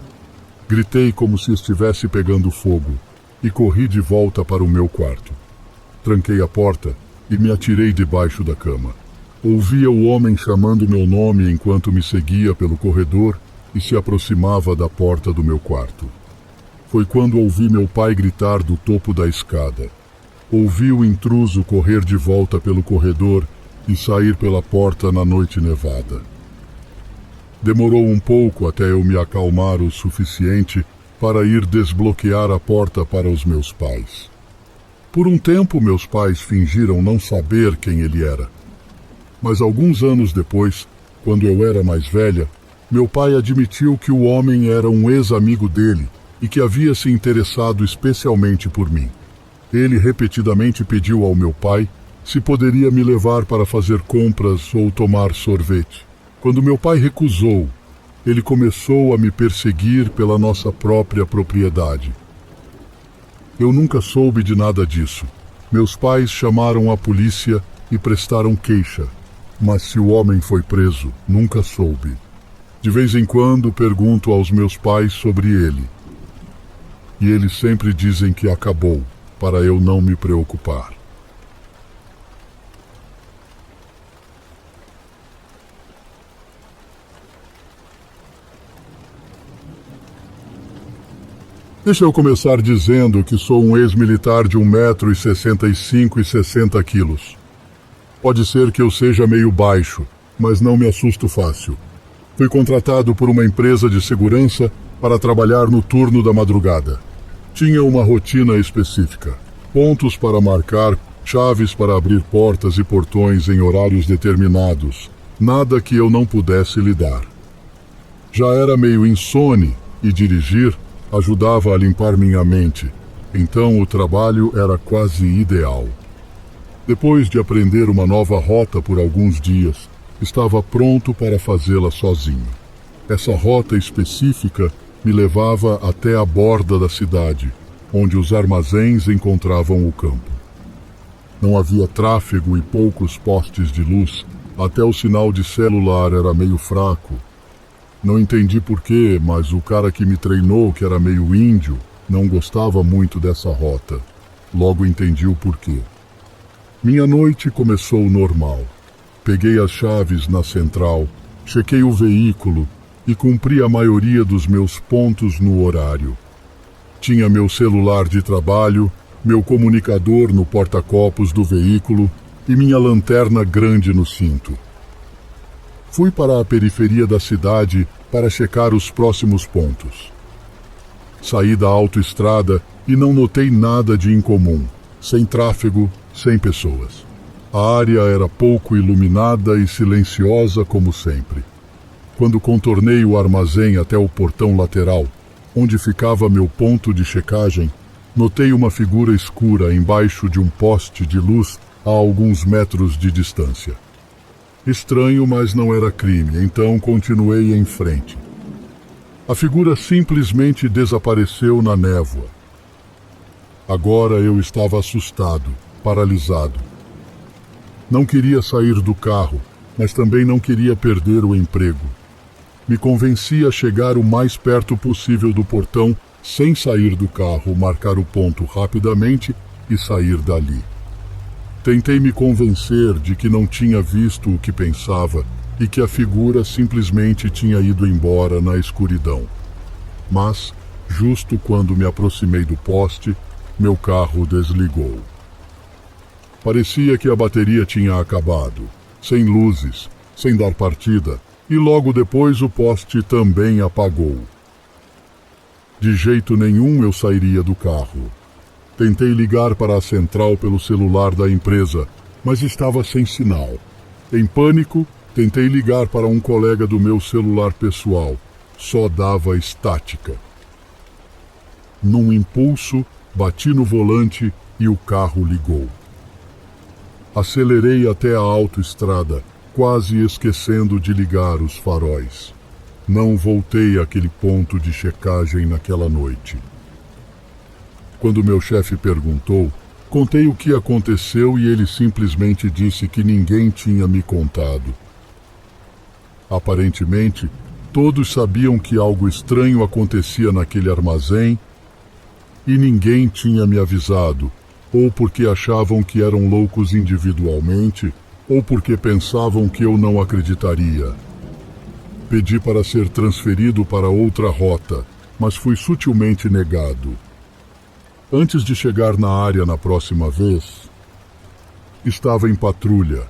Gritei como se estivesse pegando fogo e corri de volta para o meu quarto. Tranquei a porta e me atirei debaixo da cama. Ouvia o homem chamando meu nome enquanto me seguia pelo corredor e se aproximava da porta do meu quarto. Foi quando ouvi meu pai gritar do topo da escada. Ouvi o intruso correr de volta pelo corredor e sair pela porta na noite nevada. Demorou um pouco até eu me acalmar o suficiente para ir desbloquear a porta para os meus pais. Por um tempo, meus pais fingiram não saber quem ele era. Mas alguns anos depois, quando eu era mais velha, meu pai admitiu que o homem era um ex-amigo dele e que havia se interessado especialmente por mim. Ele repetidamente pediu ao meu pai se poderia me levar para fazer compras ou tomar sorvete. Quando meu pai recusou, ele começou a me perseguir pela nossa própria propriedade. Eu nunca soube de nada disso. Meus pais chamaram a polícia e prestaram queixa, mas se o homem foi preso, nunca soube. De vez em quando pergunto aos meus pais sobre ele. E eles sempre dizem que acabou, para eu não me preocupar. Deixa eu começar dizendo que sou um ex-militar de 1,65 m e 60 quilos. Pode ser que eu seja meio baixo, mas não me assusto fácil. Fui contratado por uma empresa de segurança para trabalhar no turno da madrugada. Tinha uma rotina específica: pontos para marcar, chaves para abrir portas e portões em horários determinados. Nada que eu não pudesse lidar. Já era meio insone e dirigir ajudava a limpar minha mente, então o trabalho era quase ideal. Depois de aprender uma nova rota por alguns dias, estava pronto para fazê-la sozinho. Essa rota específica me levava até a borda da cidade, onde os armazéns encontravam o campo. Não havia tráfego e poucos postes de luz, até o sinal de celular era meio fraco. Não entendi porquê, mas o cara que me treinou, que era meio índio, não gostava muito dessa rota. Logo entendi o porquê. Minha noite começou normal. Peguei as chaves na central, chequei o veículo e cumpri a maioria dos meus pontos no horário. Tinha meu celular de trabalho, meu comunicador no porta-copos do veículo e minha lanterna grande no cinto. Fui para a periferia da cidade para checar os próximos pontos. Saí da autoestrada e não notei nada de incomum, sem tráfego, sem pessoas. A área era pouco iluminada e silenciosa como sempre. Quando contornei o armazém até o portão lateral, onde ficava meu ponto de checagem, notei uma figura escura embaixo de um poste de luz a alguns metros de distância. Estranho, mas não era crime, então continuei em frente. A figura simplesmente desapareceu na névoa. Agora eu estava assustado, paralisado. Não queria sair do carro, mas também não queria perder o emprego. Me convenci a chegar o mais perto possível do portão, sem sair do carro, marcar o ponto rapidamente e sair dali. Tentei me convencer de que não tinha visto o que pensava e que a figura simplesmente tinha ido embora na escuridão. Mas, justo quando me aproximei do poste, meu carro desligou. Parecia que a bateria tinha acabado, sem luzes, sem dar partida, e logo depois o poste também apagou. De jeito nenhum eu sairia do carro. Tentei ligar para a central pelo celular da empresa, mas estava sem sinal. Em pânico, tentei ligar para um colega do meu celular pessoal. Só dava estática. Num impulso, bati no volante e o carro ligou. Acelerei até a autoestrada, quase esquecendo de ligar os faróis. Não voltei àquele ponto de checagem naquela noite. Quando meu chefe perguntou, contei o que aconteceu e ele simplesmente disse que ninguém tinha me contado. Aparentemente, todos sabiam que algo estranho acontecia naquele armazém e ninguém tinha me avisado, ou porque achavam que eram loucos individualmente, ou porque pensavam que eu não acreditaria. Pedi para ser transferido para outra rota, mas fui sutilmente negado. Antes de chegar na área na próxima vez, estava em patrulha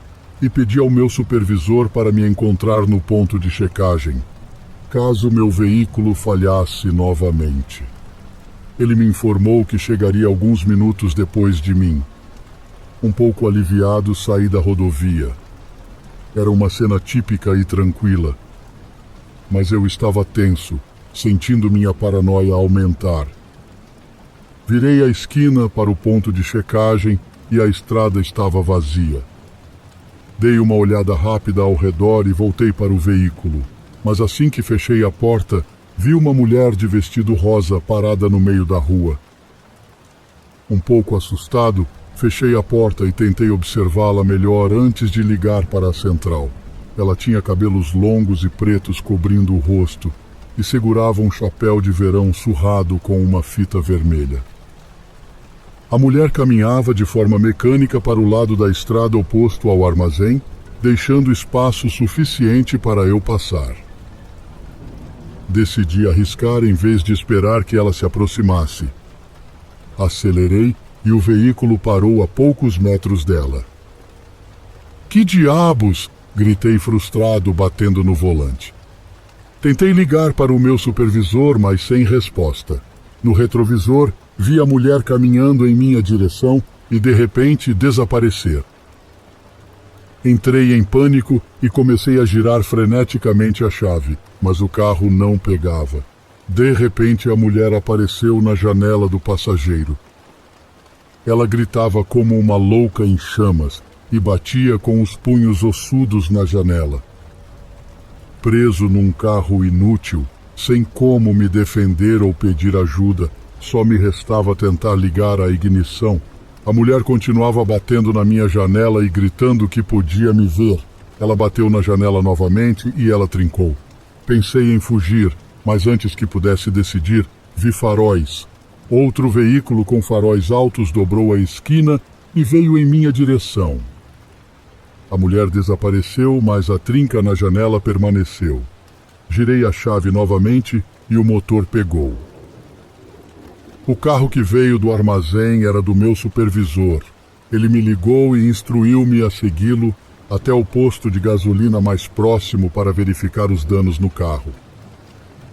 e pedi ao meu supervisor para me encontrar no ponto de checagem, caso meu veículo falhasse novamente. Ele me informou que chegaria alguns minutos depois de mim. Um pouco aliviado, saí da rodovia. Era uma cena típica e tranquila, mas eu estava tenso, sentindo minha paranoia aumentar. Virei a esquina para o ponto de checagem e a estrada estava vazia. Dei uma olhada rápida ao redor e voltei para o veículo, mas assim que fechei a porta, vi uma mulher de vestido rosa parada no meio da rua. Um pouco assustado, fechei a porta e tentei observá-la melhor antes de ligar para a central. Ela tinha cabelos longos e pretos cobrindo o rosto e segurava um chapéu de verão surrado com uma fita vermelha. A mulher caminhava de forma mecânica para o lado da estrada oposto ao armazém, deixando espaço suficiente para eu passar. Decidi arriscar em vez de esperar que ela se aproximasse. Acelerei e o veículo parou a poucos metros dela. Que diabos! Gritei frustrado, batendo no volante. Tentei ligar para o meu supervisor, mas sem resposta. No retrovisor, vi a mulher caminhando em minha direção e, de repente, desaparecer. Entrei em pânico e comecei a girar freneticamente a chave, mas o carro não pegava. De repente, a mulher apareceu na janela do passageiro. Ela gritava como uma louca em chamas e batia com os punhos ossudos na janela. Preso num carro inútil, sem como me defender ou pedir ajuda, só me restava tentar ligar a ignição. A mulher continuava batendo na minha janela e gritando que podia me ver. Ela bateu na janela novamente e ela trincou. Pensei em fugir, mas antes que pudesse decidir, vi faróis. Outro veículo com faróis altos dobrou a esquina e veio em minha direção. A mulher desapareceu, mas a trinca na janela permaneceu. Girei a chave novamente e o motor pegou. O carro que veio do armazém era do meu supervisor. Ele me ligou e instruiu-me a segui-lo até o posto de gasolina mais próximo para verificar os danos no carro.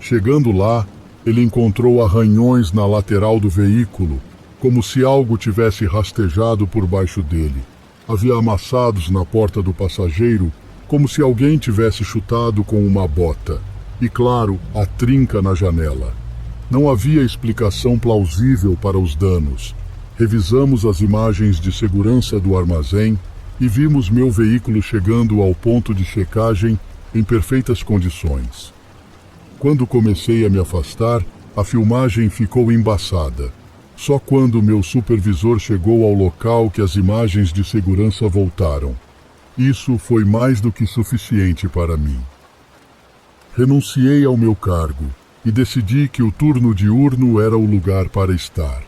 Chegando lá, ele encontrou arranhões na lateral do veículo, como se algo tivesse rastejado por baixo dele. Havia amassados na porta do passageiro, como se alguém tivesse chutado com uma bota. E, claro, a trinca na janela. Não havia explicação plausível para os danos. Revisamos as imagens de segurança do armazém e vimos meu veículo chegando ao ponto de checagem em perfeitas condições. Quando comecei a me afastar, a filmagem ficou embaçada. Só quando meu supervisor chegou ao local que as imagens de segurança voltaram. Isso foi mais do que suficiente para mim. Renunciei ao meu cargo e decidi que o turno diurno era o lugar para estar.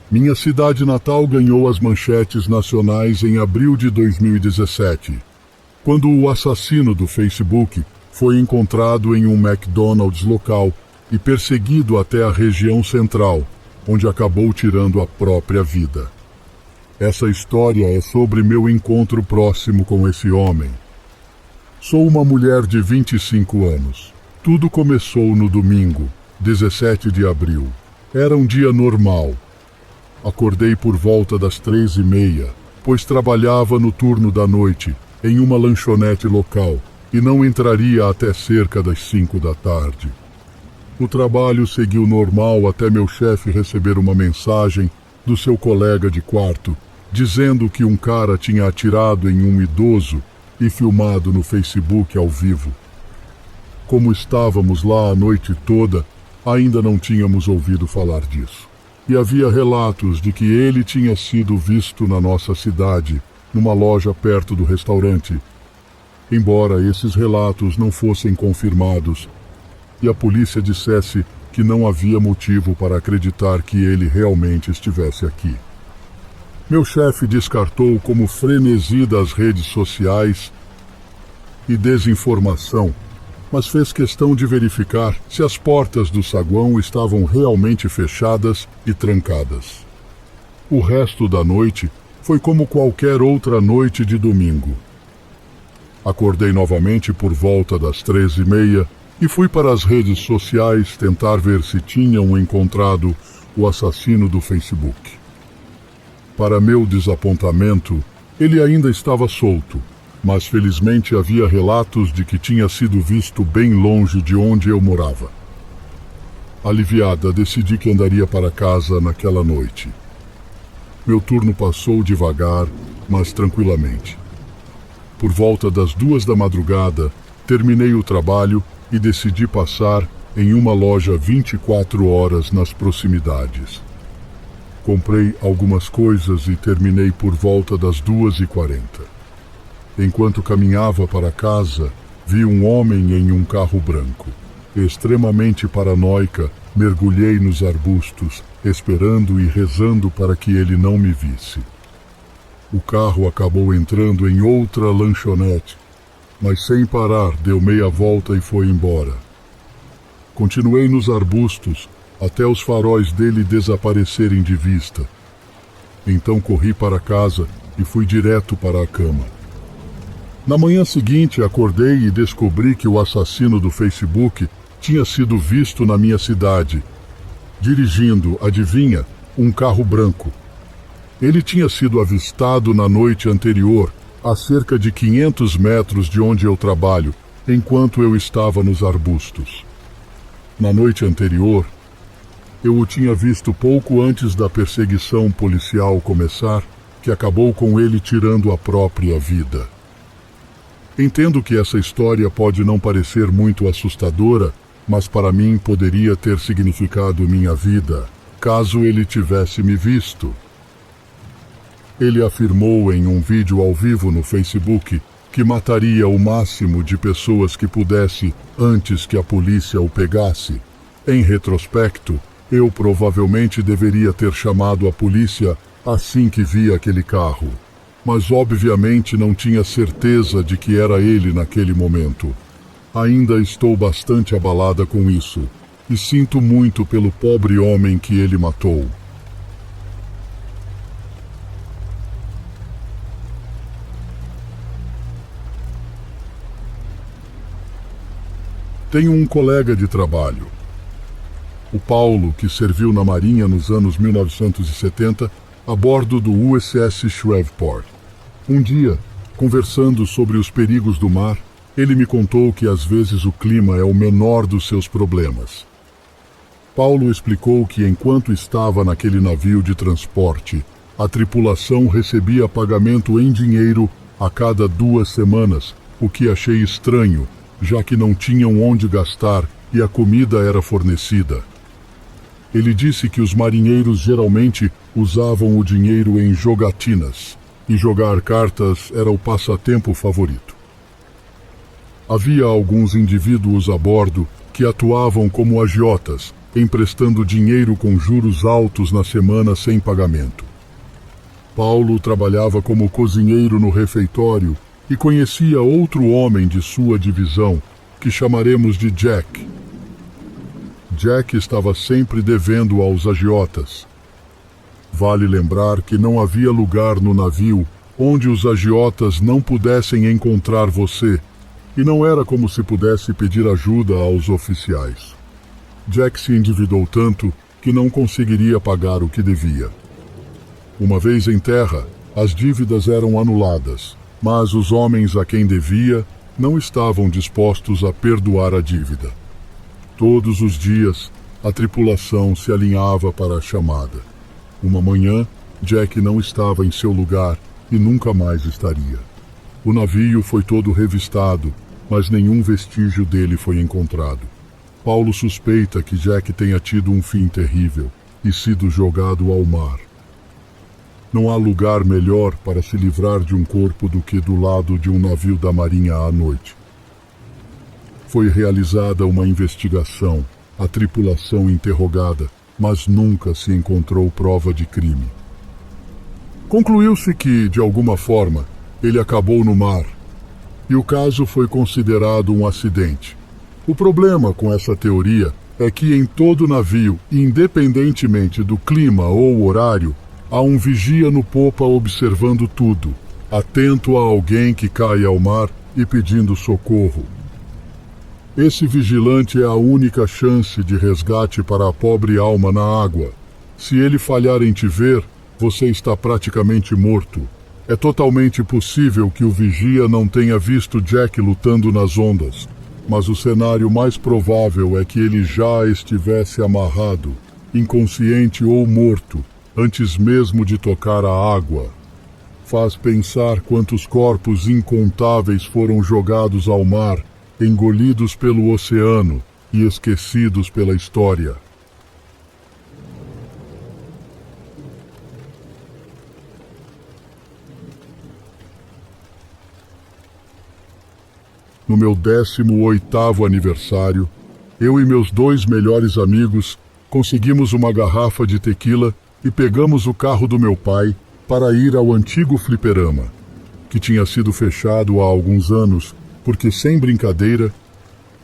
Minha cidade natal ganhou as manchetes nacionais em abril de 2017, quando o assassino do Facebook foi encontrado em um McDonald's local e perseguido até a região central, onde acabou tirando a própria vida. Essa história é sobre meu encontro próximo com esse homem. Sou uma mulher de 25 anos. Tudo começou no domingo, 17 de abril. Era um dia normal. Acordei por volta das 3h30, pois trabalhava no turno da noite, em uma lanchonete local, e não entraria até cerca das 5 da tarde. O trabalho seguiu normal até meu chefe receber uma mensagem do seu colega de quarto, dizendo que um cara tinha atirado em um idoso e filmado no Facebook ao vivo. Como estávamos lá a noite toda, ainda não tínhamos ouvido falar disso. E havia relatos de que ele tinha sido visto na nossa cidade, numa loja perto do restaurante. Embora esses relatos não fossem confirmados, e a polícia dissesse que não havia motivo para acreditar que ele realmente estivesse aqui. Meu chefe descartou como frenesi das redes sociais e desinformação, mas fez questão de verificar se as portas do saguão estavam realmente fechadas e trancadas. O resto da noite foi como qualquer outra noite de domingo. Acordei novamente por volta das 3h30 e fui para as redes sociais tentar ver se tinham encontrado o assassino do Facebook. Para meu desapontamento, ele ainda estava solto, mas felizmente havia relatos de que tinha sido visto bem longe de onde eu morava. Aliviada, decidi que andaria para casa naquela noite. Meu turno passou devagar, mas tranquilamente. Por volta das 2 da madrugada, terminei o trabalho e decidi passar em uma loja 24 horas nas proximidades. Comprei algumas coisas e terminei por volta das 2h40. Enquanto caminhava para casa, vi um homem em um carro branco. Extremamente paranoica, mergulhei nos arbustos, esperando e rezando para que ele não me visse. O carro acabou entrando em outra lanchonete, mas sem parar deu meia volta e foi embora. Continuei nos arbustos até os faróis dele desaparecerem de vista. Então corri para casa e fui direto para a cama. Na manhã seguinte acordei e descobri que o assassino do Facebook tinha sido visto na minha cidade, dirigindo, adivinha, um carro branco. Ele tinha sido avistado na noite anterior, a cerca de 500 metros de onde eu trabalho, enquanto eu estava nos arbustos. Na noite anterior, eu o tinha visto pouco antes da perseguição policial começar, que acabou com ele tirando a própria vida. Entendo que essa história pode não parecer muito assustadora, mas para mim poderia ter significado minha vida, caso ele tivesse me visto. Ele afirmou em um vídeo ao vivo no Facebook que mataria o máximo de pessoas que pudesse antes que a polícia o pegasse. Em retrospecto, eu provavelmente deveria ter chamado a polícia assim que vi aquele carro, mas obviamente não tinha certeza de que era ele naquele momento. Ainda estou bastante abalada com isso, e sinto muito pelo pobre homem que ele matou. Tenho um colega de trabalho, o Paulo, que serviu na Marinha nos anos 1970 a bordo do USS Shreveport. Um dia, conversando sobre os perigos do mar, ele me contou que às vezes o clima é o menor dos seus problemas. Paulo explicou que enquanto estava naquele navio de transporte, a tripulação recebia pagamento em dinheiro a cada 2 semanas, o que achei estranho, já que não tinham onde gastar e a comida era fornecida. Ele disse que os marinheiros geralmente usavam o dinheiro em jogatinas, e jogar cartas era o passatempo favorito. Havia alguns indivíduos a bordo que atuavam como agiotas, emprestando dinheiro com juros altos na semana sem pagamento. Paulo trabalhava como cozinheiro no refeitório e conhecia outro homem de sua divisão, que chamaremos de Jack. Jack estava sempre devendo aos agiotas. Vale lembrar que não havia lugar no navio onde os agiotas não pudessem encontrar você, e não era como se pudesse pedir ajuda aos oficiais. Jack se endividou tanto que não conseguiria pagar o que devia. Uma vez em terra, as dívidas eram anuladas, mas os homens a quem devia não estavam dispostos a perdoar a dívida. Todos os dias, a tripulação se alinhava para a chamada. Uma manhã, Jack não estava em seu lugar e nunca mais estaria. O navio foi todo revistado, mas nenhum vestígio dele foi encontrado. Paulo suspeita que Jack tenha tido um fim terrível e sido jogado ao mar. Não há lugar melhor para se livrar de um corpo do que do lado de um navio da Marinha à noite. Foi realizada uma investigação, a tripulação interrogada, mas nunca se encontrou prova de crime. Concluiu-se que, de alguma forma, ele acabou no mar, e o caso foi considerado um acidente. O problema com essa teoria é que em todo navio, independentemente do clima ou horário, há um vigia no popa observando tudo, atento a alguém que cai ao mar e pedindo socorro. Esse vigilante é a única chance de resgate para a pobre alma na água. Se ele falhar em te ver, você está praticamente morto. É totalmente possível que o vigia não tenha visto Jack lutando nas ondas, mas o cenário mais provável é que ele já estivesse amarrado, inconsciente ou morto, antes mesmo de tocar a água. Faz pensar quantos corpos incontáveis foram jogados ao mar, engolidos pelo oceano e esquecidos pela história. No meu 18º aniversário, eu e meus 2 melhores amigos conseguimos uma garrafa de tequila e pegamos o carro do meu pai para ir ao antigo fliperama, que tinha sido fechado há alguns anos porque, sem brincadeira,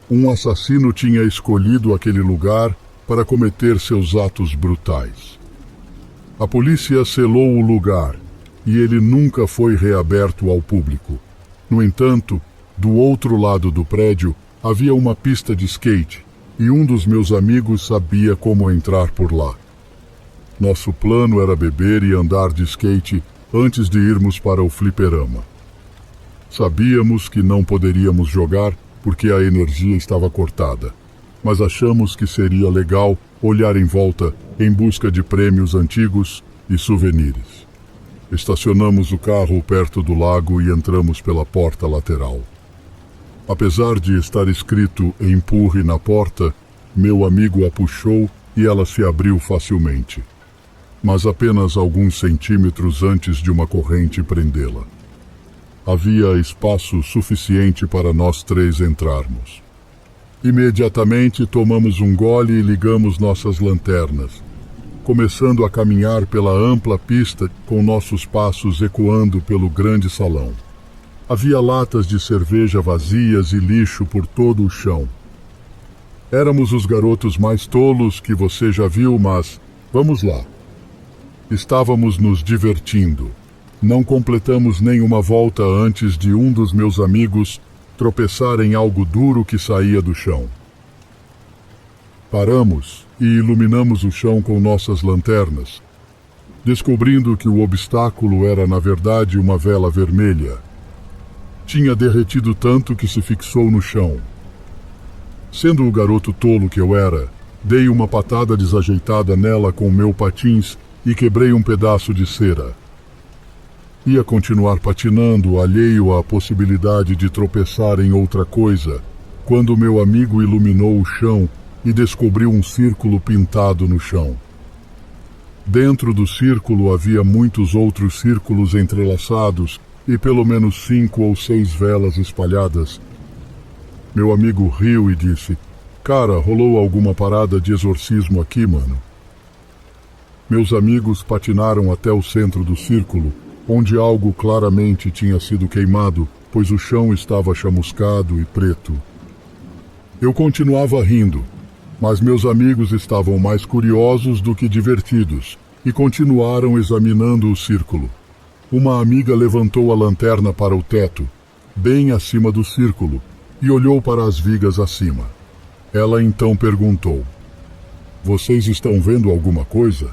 um assassino tinha escolhido aquele lugar para cometer seus atos brutais. A polícia selou o lugar e ele nunca foi reaberto ao público. No entanto, do outro lado do prédio havia uma pista de skate e um dos meus amigos sabia como entrar por lá. Nosso plano era beber e andar de skate antes de irmos para o fliperama. Sabíamos que não poderíamos jogar porque a energia estava cortada, mas achamos que seria legal olhar em volta em busca de prêmios antigos e souvenirs. Estacionamos o carro perto do lago e entramos pela porta lateral. Apesar de estar escrito "empurre" na porta, meu amigo a puxou e ela se abriu facilmente, mas apenas alguns centímetros antes de uma corrente prendê-la. Havia espaço suficiente para nós 3 entrarmos. Imediatamente tomamos um gole e ligamos nossas lanternas, começando a caminhar pela ampla pista com nossos passos ecoando pelo grande salão. Havia latas de cerveja vazias e lixo por todo o chão. Éramos os garotos mais tolos que você já viu, mas vamos lá. Estávamos nos divertindo. Não completamos nenhuma volta antes de um dos meus amigos tropeçar em algo duro que saía do chão. Paramos e iluminamos o chão com nossas lanternas, descobrindo que o obstáculo era, na verdade, uma vela vermelha. Tinha derretido tanto que se fixou no chão. Sendo o garoto tolo que eu era, dei uma patada desajeitada nela com meu patins e quebrei um pedaço de cera. Ia continuar patinando, alheio à possibilidade de tropeçar em outra coisa, quando meu amigo iluminou o chão e descobriu um círculo pintado no chão. Dentro do círculo havia muitos outros círculos entrelaçados e pelo menos 5 ou 6 velas espalhadas. Meu amigo riu e disse: "Cara, rolou alguma parada de exorcismo aqui, mano?" Meus amigos patinaram até o centro do círculo, onde algo claramente tinha sido queimado, pois o chão estava chamuscado e preto. Eu continuava rindo, mas meus amigos estavam mais curiosos do que divertidos e continuaram examinando o círculo. Uma amiga levantou a lanterna para o teto, bem acima do círculo, e olhou para as vigas acima. Ela então perguntou: "Vocês estão vendo alguma coisa?"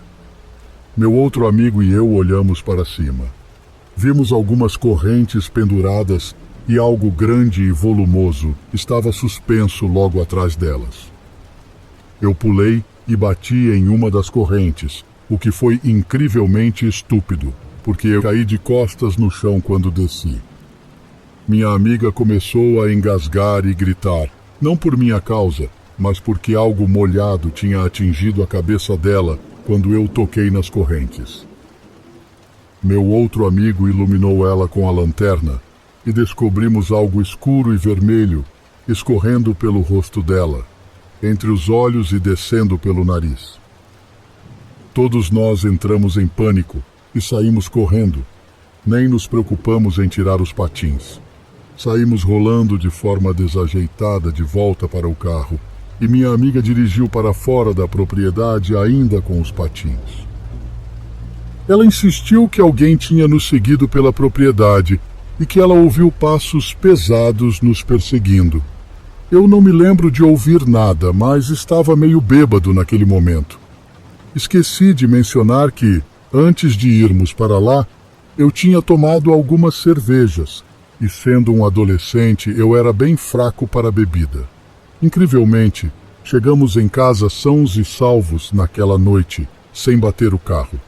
Meu outro amigo e eu olhamos para cima. Vimos algumas correntes penduradas e algo grande e volumoso estava suspenso logo atrás delas. Eu pulei e bati em uma das correntes, o que foi incrivelmente estúpido, porque eu caí de costas no chão quando desci. Minha amiga começou a engasgar e gritar, não por minha causa, mas porque algo molhado tinha atingido a cabeça dela quando eu toquei nas correntes. Meu outro amigo iluminou ela com a lanterna e descobrimos algo escuro e vermelho escorrendo pelo rosto dela, entre os olhos e descendo pelo nariz. Todos nós entramos em pânico e saímos correndo. Nem nos preocupamos em tirar os patins. Saímos rolando de forma desajeitada de volta para o carro e minha amiga dirigiu para fora da propriedade ainda com os patins. Ela insistiu que alguém tinha nos seguido pela propriedade e que ela ouviu passos pesados nos perseguindo. Eu não me lembro de ouvir nada, mas estava meio bêbado naquele momento. Esqueci de mencionar que, antes de irmos para lá, eu tinha tomado algumas cervejas, e sendo um adolescente eu era bem fraco para a bebida. Incrivelmente, chegamos em casa sãos e salvos naquela noite, sem bater o carro.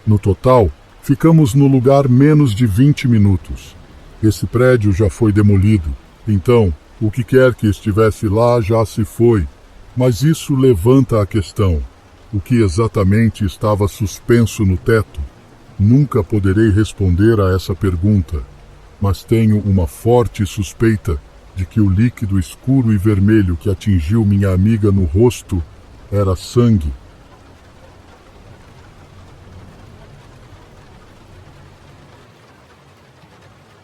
No total, ficamos no lugar menos de 20 minutos. Esse prédio já foi demolido, então, o que quer que estivesse lá já se foi. Mas isso levanta a questão: o que exatamente estava suspenso no teto? Nunca poderei responder a essa pergunta, mas tenho uma forte suspeita de que o líquido escuro e vermelho que atingiu minha amiga no rosto era sangue.